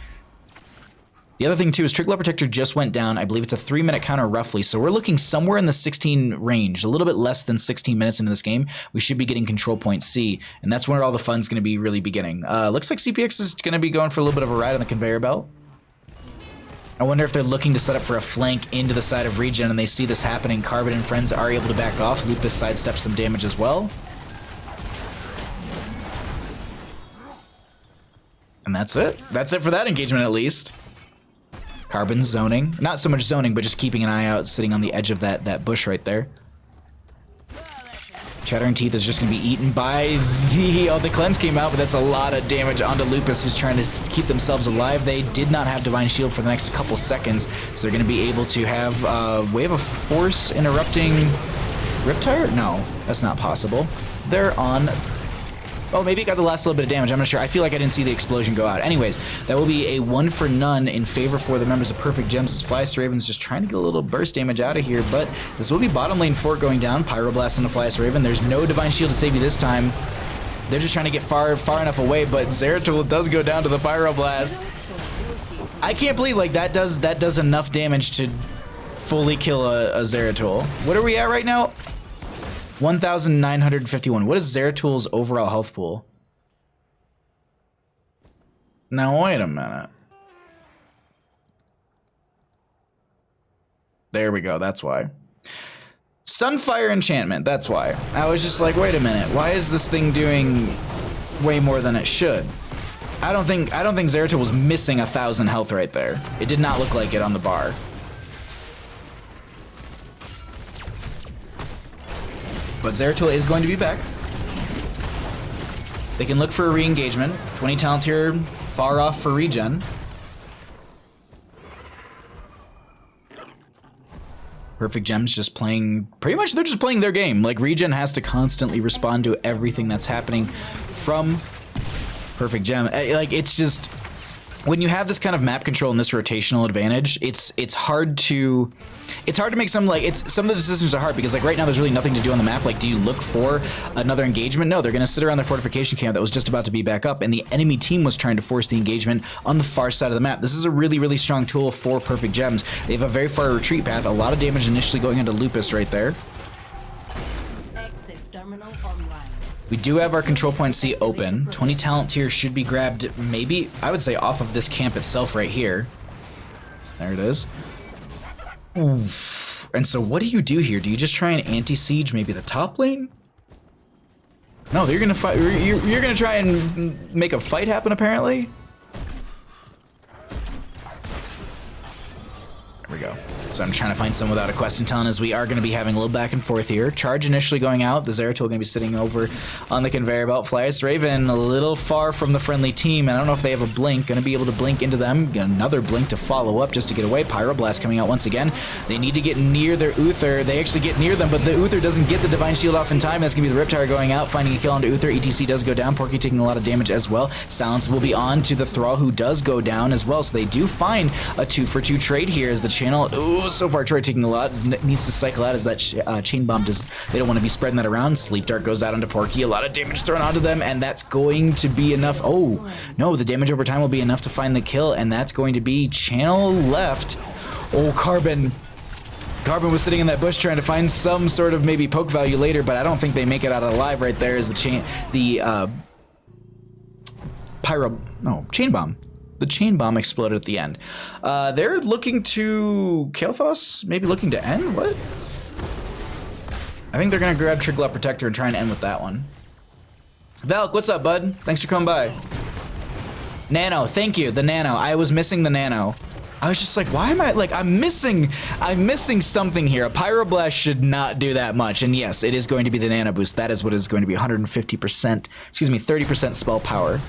A: The other thing, too, is Triglav Protector just went down. I believe it's a 3-minute counter, roughly. So we're looking somewhere in the 16 range, a little bit less than 16 minutes into this game. We should be getting Control Point C, and that's where all the fun's going to be really beginning. Looks like CPX is going to be going for a little bit of a ride on the conveyor belt. I wonder if they're looking to set up for a flank into the side of ReGen, and they see this happening. Carbon and friends are able to back off. Lupus sidesteps some damage as well. And that's it. That's it for that engagement, at least. Carbon's zoning. Not so much zoning, but just keeping an eye out, sitting on the edge of that bush right there. Chattering Teeth is just going to be eaten by the... Oh, the cleanse came out, but that's a lot of damage onto Lupus, who's trying to keep themselves alive. They did not have Divine Shield for the next couple seconds, so they're going to be able to have Wave of Force interrupting Riptire? No, that's not possible. They're on... Oh, maybe it got the last little bit of damage. I'm not sure. I feel like I didn't see the explosion go out. Anyways, that will be a 1 for none in favor for the members of Perfect Gems, as Flyest Raven's just trying to get a little burst damage out of here, but this will be bottom lane fort going down. Pyroblast into Flyest Raven. There's no Divine Shield to save you this time. They're just trying to get far enough away, but Zeratul does go down to the Pyroblast. I can't believe like that does enough damage to fully kill a Zeratul. What are we at right now? 1,951. What is Zeratul's overall health pool? Now wait a minute. There we go, that's why. Sunfire enchantment, that's why. I was just like, wait a minute, why is this thing doing way more than it should? I don't think Zeratul was missing 1,000 health right there. It did not look like it on the bar. But Zeratul is going to be back. They can look for a re-engagement. 20 talent here, far off for ReGen. Perfect Gem's just playing, pretty much they're just playing their game. Like ReGen has to constantly respond to everything that's happening from Perfect Gem. Like it's just, when you have this kind of map control and this rotational advantage, it's hard to make some, like, some of the decisions are hard because like right now there's really nothing to do on the map. Like, do you look for another engagement? No, they're gonna sit around their fortification camp that was just about to be back up, and the enemy team was trying to force the engagement on the far side of the map. This is a really, really strong tool for Perfect Gems. They have a very far retreat path, a lot of damage initially going into Lupus right there. We do have our control point C open. 20 talent tier should be grabbed, maybe, I would say, off of this camp itself right here. There it is. Oof. And so what do you do here? Do you just try and anti-siege maybe the top lane? No, you're gonna fight. You're gonna try and make a fight happen, apparently. There we go. So I'm trying to find someone without a question telling us we are going to be having a little back and forth here. Charge initially going out. The Zeratul going to be sitting over on the conveyor belt. Flyest Raven a little far from the friendly team. I don't know if they have a blink. Going to be able to blink into them. Another blink to follow up just to get away. Pyroblast coming out once again. They need to get near their Uther. They actually get near them, but the Uther doesn't get the Divine Shield off in time. That's going to be the Riptire going out, finding a kill onto Uther. ETC does go down. Porky taking a lot of damage as well. Silence will be on to the Thrall, who does go down as well. So they do find a 2-for-2 trade here as the channel. Ooh, so far Troy taking a lot, needs to cycle out as that chain bomb does. They don't want to be spreading that around. Sleep Dart goes out onto Porky, a lot of damage thrown onto them, and that's going to be enough. Oh no, the damage over time will be enough to find the kill, and that's going to be channel left. Oh, Carbon was sitting in that bush trying to find some sort of maybe poke value later, but I don't think they make it out alive right there as the chain bomb. The chain bomb exploded at the end. They're looking to Kael'thas, maybe looking to end? What? I think they're gonna grab Trickle Protector and try and end with that one. Valk, what's up, bud? Thanks for coming by. Nano, thank you, the Nano. I was missing the Nano. I was just like, why am I, like, I'm missing something here. A Pyroblast should not do that much. And yes, it is going to be the Nano Boost. That is what is going to be 150%, excuse me, 30% spell power.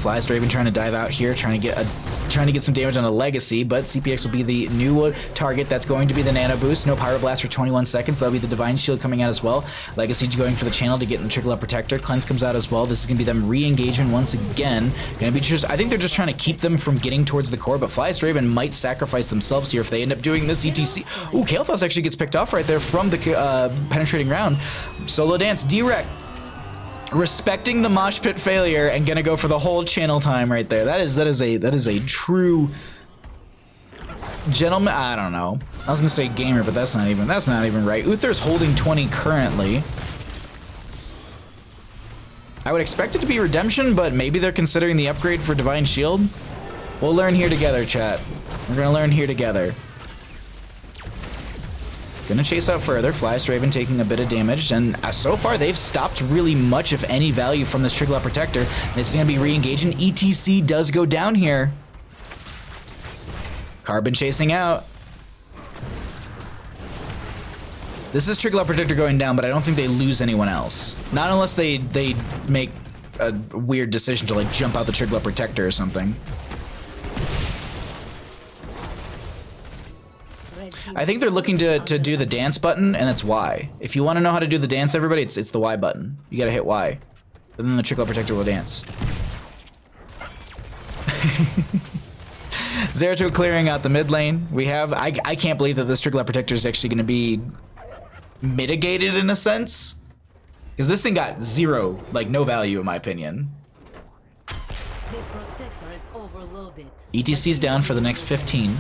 A: Flyest Raven trying to dive out here, trying to get some damage on a Legacy, but CPX will be the new target. That's going to be the Nano Boost. No Pyroblast for 21 seconds. That'll be the Divine Shield coming out as well. Legacy going for the channel to get in the Trickle Up Protector. Cleanse comes out as well. This is going to be them re-engagement once again. Going to be just, I think they're just trying to keep them from getting towards the core, but Flyest Raven might sacrifice themselves here if they end up doing this ETC. Ooh, Kael'thas actually gets picked off right there from the penetrating round. Solo Dance, Direct. Respecting the mosh pit failure and gonna go for the whole channel time right there. That is a true gentleman. I don't know. I was gonna say gamer, but that's not even right. Uther's holding 20 currently. I would expect it to be Redemption, but maybe they're considering the upgrade for Divine Shield. We'll learn here together, chat. We're gonna learn here together. Gonna chase out further. Flyest Raven taking a bit of damage, and so far they've stopped really much, if any, value from this Trickle Out Protector. This is gonna be re-engaging. ETC does go down here. Carbon chasing out. This is Trickle Out Protector going down, but I don't think they lose anyone else. Not unless they make a weird decision to like jump out the Trickle Out Protector or something. I think they're looking to do the dance button, and that's Y. If you want to know how to do the dance, everybody, it's the Y button. You gotta hit Y. And then the Trickle Protector will dance. Zeratul clearing out the mid lane. We have, I can't believe that this Trickle Protector is actually gonna be mitigated in a sense. Because this thing got zero, like no value in my opinion.
D: The protector is overloaded.
A: ETC's down for the next 15.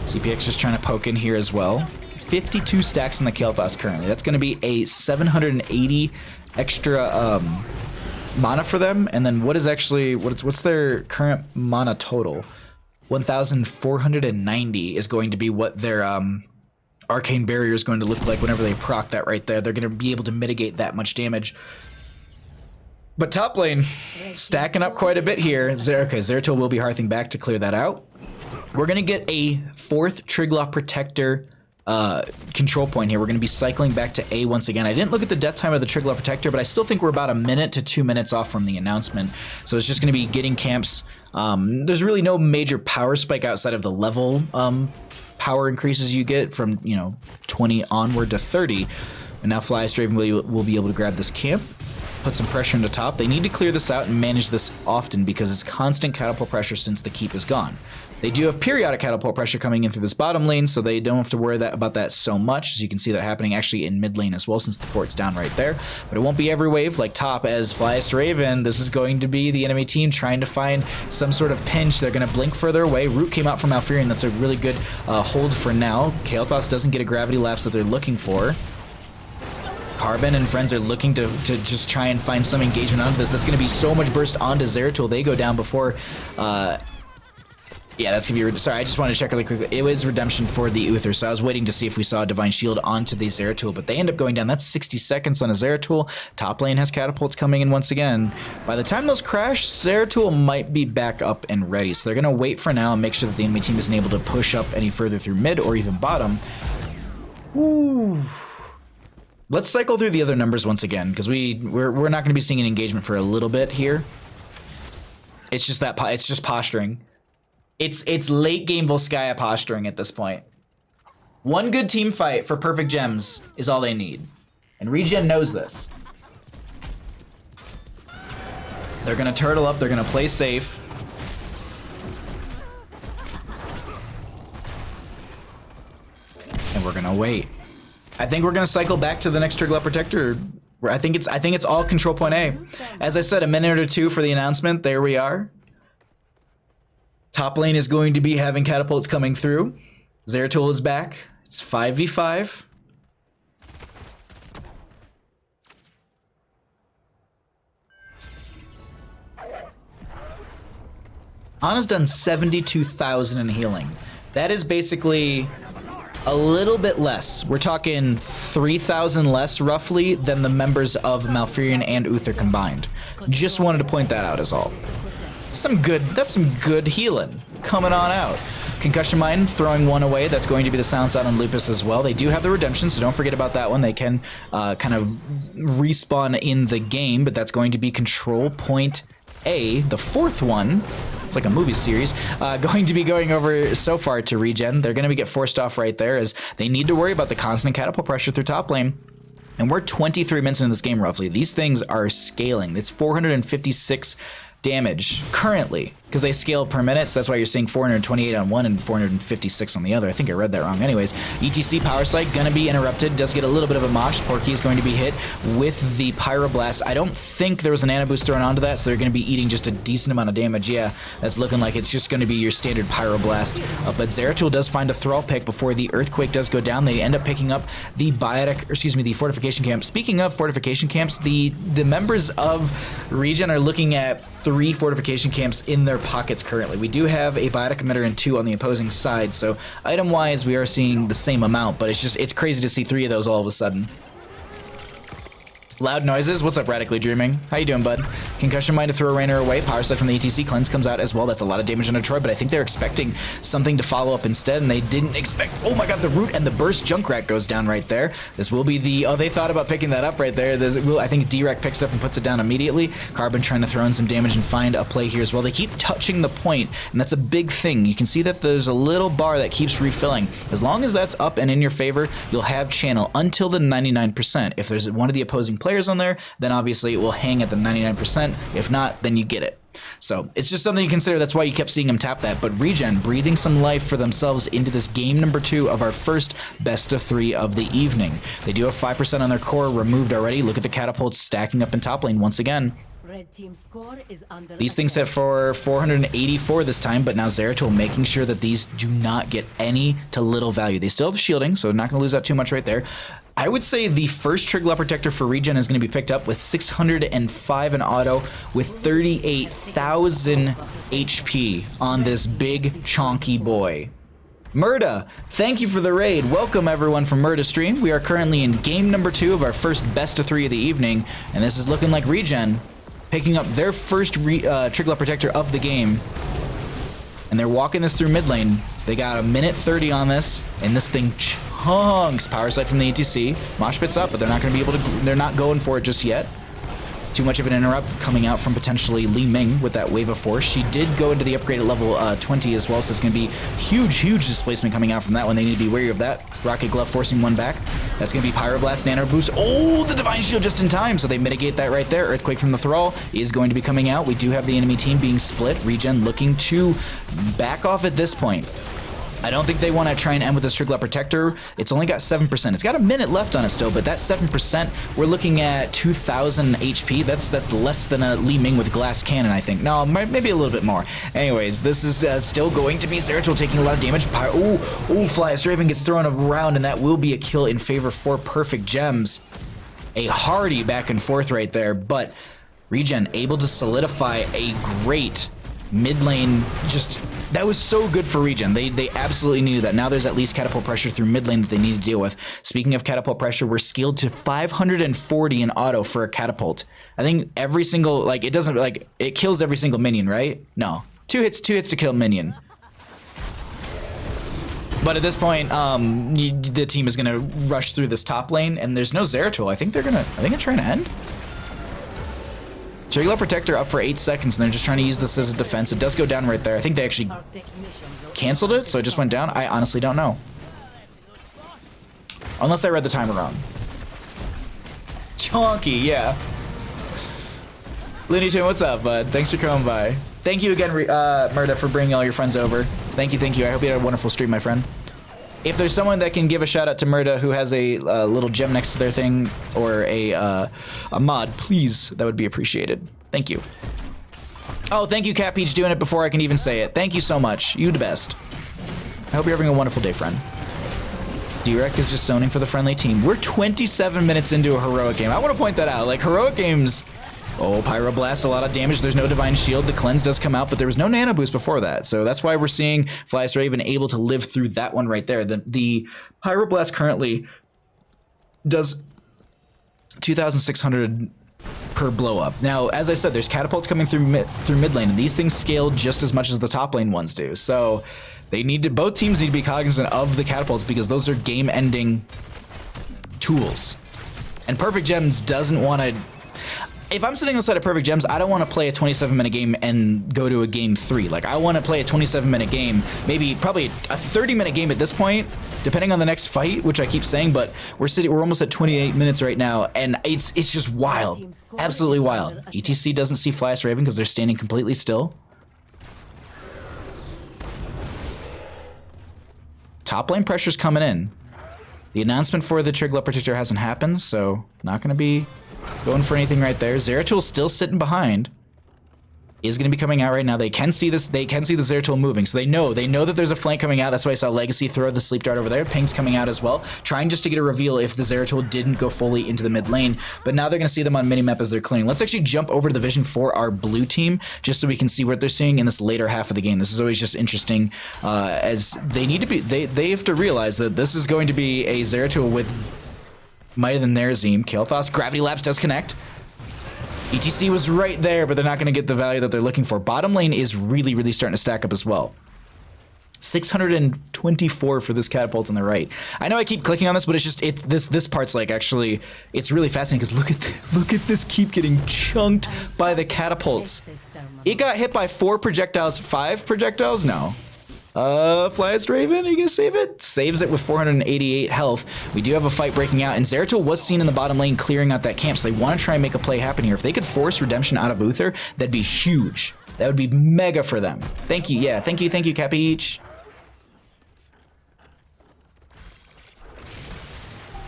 A: CPX just trying to poke in here as well. 52 stacks in the Kael'thas currently. That's going to be a 780 extra mana for them. And then what is actually, what's their current mana total? 1,490 is going to be what their arcane barrier is going to look like whenever they proc that right there. They're going to be able to mitigate that much damage. But top lane, stacking up quite a bit here. Okay, Zeratul will be hearthing back to clear that out. We're going to get a 4th Triglav Protector control point here. We're going to be cycling back to A once again. I didn't look at the death time of the Triglav Protector, but I still think we're about a minute to 2 minutes off from the announcement. So it's just going to be getting camps. There's really no major power spike outside of the level power increases you get from, 20 onward to 30. And now Flyest Raven will be able to grab this camp, put some pressure into top. They need to clear this out and manage this often because it's constant catapult pressure since the keep is gone. They do have periodic catapult pressure coming in through this bottom lane, so they don't have to worry about that so much, as you can see that happening actually in mid lane as well, since the fort's down right there. But it won't be every wave like top, as Flyest Raven, this is going to be the enemy team trying to find some sort of pinch. They're going to blink further away. Root came out from Malfurion. That's a really good hold for now. Kael'thas doesn't get a gravity lapse that they're looking for. Carbon and friends are looking to just try and find some engagement onto this. That's going to be so much burst onto Zeratul. They go down before... yeah, that's going to be... Sorry, I just wanted to check really quickly. It was redemption for the Uther, so I was waiting to see if we saw a Divine Shield onto the Zeratul, but they end up going down. That's 60 seconds on a Zeratul. Top lane has catapults coming in once again. By the time those crash, Zeratul might be back up and ready, so they're going to wait for now and make sure that the enemy team isn't able to push up any further through mid or even bottom. Ooh. Let's cycle through the other numbers once again, because we're not going to be seeing an engagement for a little bit here. It's just that it's just posturing. It's late game Volskaya posturing at this point. One good team fight for perfect gems is all they need, and ReGen knows this. They're going to turtle up. They're going to play safe. And we're going to wait. I think we're gonna cycle back to the next Triglav Protector. I think it's all control point A. As I said, a minute or two for the announcement. There we are. Top lane is going to be having catapults coming through. Zeratul is back. It's 5v5. Ana's done 72,000 in healing. That is basically a little bit less. We're talking 3,000 less, roughly, than the members of Malfurion and Uther combined. Just wanted to point that out as all. That's some good healing coming on out. Concussion Mine throwing one away. That's going to be the Silence Out on Lupus as well. They do have the Redemption, so don't forget about that one. They can kind of respawn in the game, but that's going to be Control Point A, the 4th one. It's like a movie series, going to be going over so far to ReGen. They're going to get forced off right there, as they need to worry about the constant catapult pressure through top lane. And we're 23 minutes into this game, roughly. These things are scaling. It's 456 damage currently, because they scale per minute, so that's why you're seeing 428 on one and 456 on the other. I think I read that wrong. Anyways, ETC Power Sight gonna be interrupted. Does get a little bit of a mosh. Porky is going to be hit with the Pyroblast. I don't think there was an Ana Boost thrown onto that, so they're gonna be eating just a decent amount of damage. Yeah, that's looking like it's just gonna be your standard Pyroblast. But Zeratul does find a Thrall pick before the Earthquake does go down. They end up picking up the the Fortification Camp. Speaking of Fortification Camps, the members of ReGen are looking at 3 Fortification Camps in their pockets currently. We do have a Biotic Emitter and 2 on the opposing side, so item-wise we are seeing the same amount, but it's crazy to see 3 of those all of a sudden. Loud noises. What's up, Radically Dreaming? How you doing, bud? Concussion Mine to throw Rainer away. Power Slide from the ETC. Cleanse comes out as well. That's a lot of damage on Troy, but I think they're expecting something to follow up instead, and they didn't expect... Oh my god, the Root and the Burst Junkrat goes down right there. This will be the... Oh, they thought about picking that up right there. I think D-Rec picks it up and puts it down immediately. Carbon trying to throw in some damage and find a play here as well. They keep touching the point, and that's a big thing. You can see that there's a little bar that keeps refilling. As long as that's up and in your favor, you'll have channel until the 99%. If there's one of the opposing players on there, then obviously it will hang at the 99%. 100%. If not, then you get it. So it's just something to consider. That's why you kept seeing him tap that. But ReGen breathing some life for themselves into this game number 2 of our first best of 3 of the evening. They do have 5% on their core removed already. Look at the catapults stacking up in top lane once again.
D: Red team's score is under
A: These things set for 484 this time, but now Zeratul making sure that these do not get any to little value. They still have shielding, so not going to lose out too much right there. I would say the first Triglav Protector for ReGen is going to be picked up with 605 in auto with 38,000 HP on this big chonky boy. Murda, thank you for the raid. Welcome everyone from Murda stream. We are currently in game number 2 of our first best of 3 of the evening, and this is looking like ReGen picking up their first Triglav Protector of the game. And they're walking this through mid lane. They got a minute 30 on this, and this thing chunks. Power slide from the ETC. Mosh pit's up, but they're not going to be able to. They're not going for it just yet. Too much of an interrupt coming out from potentially Li Ming with that wave of force. She did go into the upgrade at level 20 as well, so it's going to be huge displacement coming out from that one. They need to be wary of that. Rocket Glove forcing one back. That's going to be Pyroblast, Nano Boost. Oh, the Divine Shield just in time, so they mitigate that right there. Earthquake from the Thrall is going to be coming out. We do have the enemy team being split. ReGen looking to back off at this point. I don't think they want to try and end with this Triglav Protector. It's only got 7%. It's got a minute left on it still, but that 7%, we're looking at 2,000 HP. That's less than a Li Ming with Glass Cannon, I think. No, maybe a little bit more. Anyways, this is still going to be Zeratul taking a lot of damage. Ooh, Flyest Raven gets thrown around, and that will be a kill in favor for Perfect Gems. A hearty back and forth right there, but ReGen able to solidify a great mid lane. Just that was so good for ReGen. They absolutely needed that. Now there's at least catapult pressure through mid lane that they need to deal with. Speaking of catapult pressure, we're skilled to 540 in auto for a catapult. I think every single, like, it doesn't, like, it kills every single minion, right? No, two hits to kill minion. But at this point, the team is gonna rush through this top lane, and there's no Zeratul. I think they're trying to end. Triglav Protector up for 8 seconds, and they're just trying to use this as a defense. It does go down right there. I think they actually canceled it, so it just went down. I honestly don't know. Unless I read the timer wrong. Chonky, yeah. Looney Tune, what's up, bud? Thanks for coming by. Thank you again, Murda, for bringing all your friends over. Thank you. I hope you had a wonderful stream, my friend. If there's someone that can give a shout out to Murda who has a little gem next to their thing or a mod, please, that would be appreciated. Thank you. Oh, thank you, Cat Peach, doing it before I can even say it. Thank you so much. You the best. I hope you're having a wonderful day, friend. D-Rec is just zoning for the friendly team. We're 27 minutes into a heroic game. I want to point that out. Like, heroic games... Oh, Pyroblast, a lot of damage. There's no Divine Shield. The cleanse does come out, but there was no Nano Boost before that. So that's why we're seeing Flyest Raven able to live through that one right there. The Pyroblast currently does 2,600 per blow up. Now, as I said, there's catapults coming through mid lane, and these things scale just as much as the top lane ones do. So they need to, both teams need to be cognizant of the catapults because those are game-ending tools. And Perfect Gems doesn't want to... If I'm sitting on the side of Perfect Gems, I don't want to play a 27-minute game and go to a game 3. Like, I want to play a 27-minute game, probably a 30-minute game at this point, depending on the next fight, which I keep saying, but we're almost at 28 minutes right now, and it's just wild. Absolutely wild. ETC doesn't see Flyest Raven because they're standing completely still. Top lane pressure's coming in. The announcement for the Triglav Protector hasn't happened, so not going to be going for anything right there. Zeratul still sitting behind. Is going to be coming out right now. They can see this. They can see the Zeratul moving, so they know that there's a flank coming out. That's why I saw Legacy throw the sleep dart over there. Ping's coming out as well, trying just to get a reveal if the Zeratul didn't go fully into the mid lane. But now they're going to see them on minimap as they're clearing. Let's actually jump over to the vision for our blue team, just so we can see what they're seeing in this later half of the game. This is always just interesting, as they need to be. They have to realize that this is going to be a Zeratul with Might of the Nerazim. Kael'thas, Gravity Lapse does connect. ETC was right there, but they're not going to get the value that they're looking for. Bottom lane is really, really starting to stack up as well. 624 for this catapult on the right. I know I keep clicking on this, but it's just this part's like actually it's really fascinating because look at this keep getting chunked by the catapults. It got hit by 4 projectiles, 5 projectiles? No. Flyest Raven, are you gonna save it? Saves it with 488 health. We do have a fight breaking out, and Zeratul was seen in the bottom lane clearing out that camp, so they want to try and make a play happen here. If they could force redemption out of Uther, that'd be huge. That would be mega for them. Thank you, yeah, thank you, Capiche.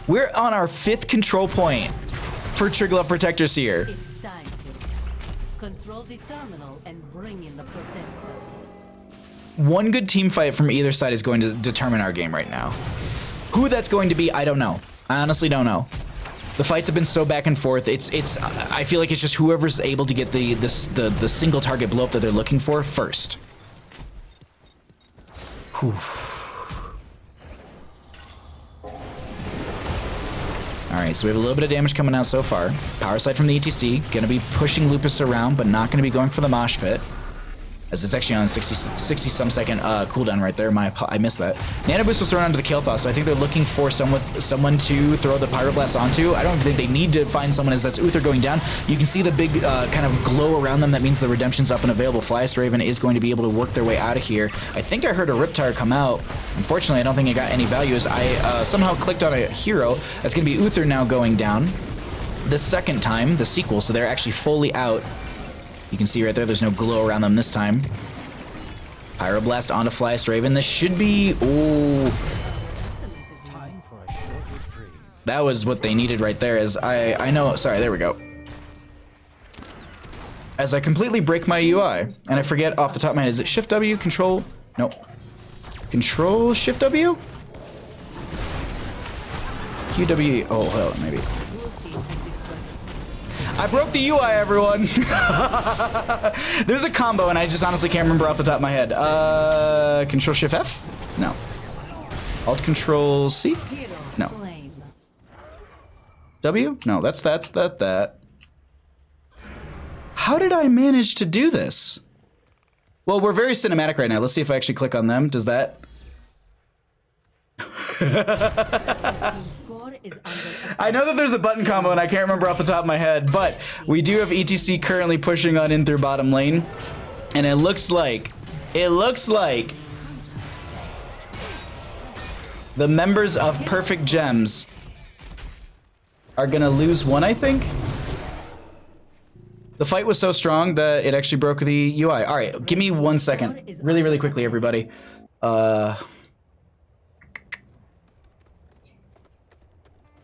A: We're on our 5th control point for Triglav Protectors here.
D: It's time to control the terminal and bring in the protector.
A: One good team fight from either side is going to determine our game right now. Who that's going to be, I don't know. I honestly don't know. The fights have been so back and forth. I feel like it's just whoever's able to get the single target blow up that they're looking for first. Whew. All right, so we have a little bit of damage coming out so far. Power slide from the ETC, gonna be pushing Lupus around, but not gonna be going for the mosh pit. As it's actually on a 60-some second cooldown right there. I missed that. Nano Boost was thrown onto the kill thought, so I think they're looking for someone to throw the Pyroblast onto. I don't think they need to find someone as that's Uther going down. You can see the big kind of glow around them. That means the redemption's up and available. Flyest Raven is going to be able to work their way out of here. I think I heard a Riptire come out. Unfortunately, I don't think it got any values. I somehow clicked on a hero. That's going to be Uther now going down. The second time, the sequel, so they're actually fully out. You can see right there, there's no glow around them this time. Pyroblast onto Flyest Raven. This should be... Ooh. That was what they needed right there. As I know... Sorry, there we go. As I completely break my UI, and I forget off the top of my head, is it Shift W? Control... Nope. Control Shift W? QW... Oh, hell, maybe. I broke the UI, everyone. There's a combo, and I just honestly can't remember off the top of my head. Control Shift F? No. Alt Control C? No. W? No, that's that. How did I manage to do this? Well, we're very cinematic right now. Let's see if I actually click on them. Does that? I know that there's a button combo and I can't remember off the top of my head, but we do have ETC currently pushing on in through bottom lane, and it looks like the members of Perfect Gems are gonna lose one, I think. The fight was so strong that it actually broke the UI. All right, give me 1 second, really quickly, everybody.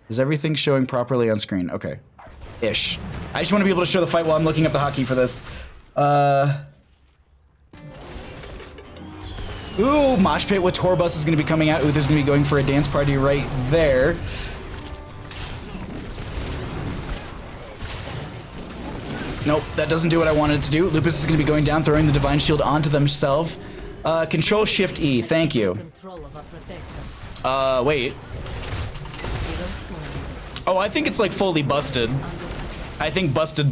A: Is everything showing properly on screen? Okay. Ish. I just want to be able to show the fight while I'm looking up the hotkey for this. Ooh, Mosh Pit with Torbus is going to be coming out. Uther's going to be going for a dance party right there. Nope, that doesn't do what I wanted it to do. Lupus is going to be going down, throwing the Divine Shield onto themselves. Control Shift E, thank you. Wait. Oh, I think it's like fully busted. I think busted.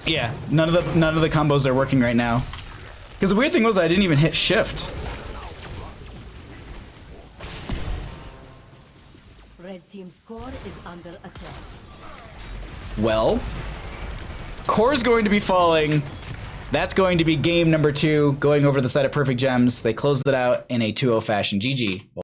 A: Yeah, none of the combos are working right now. Because the weird thing was I didn't even hit shift.
D: Red team's core is under attack.
A: Well, core's going to be falling. That's going to be game number 2, going over the side of Perfect Gems. They closed it out in a 2-0 fashion. GG.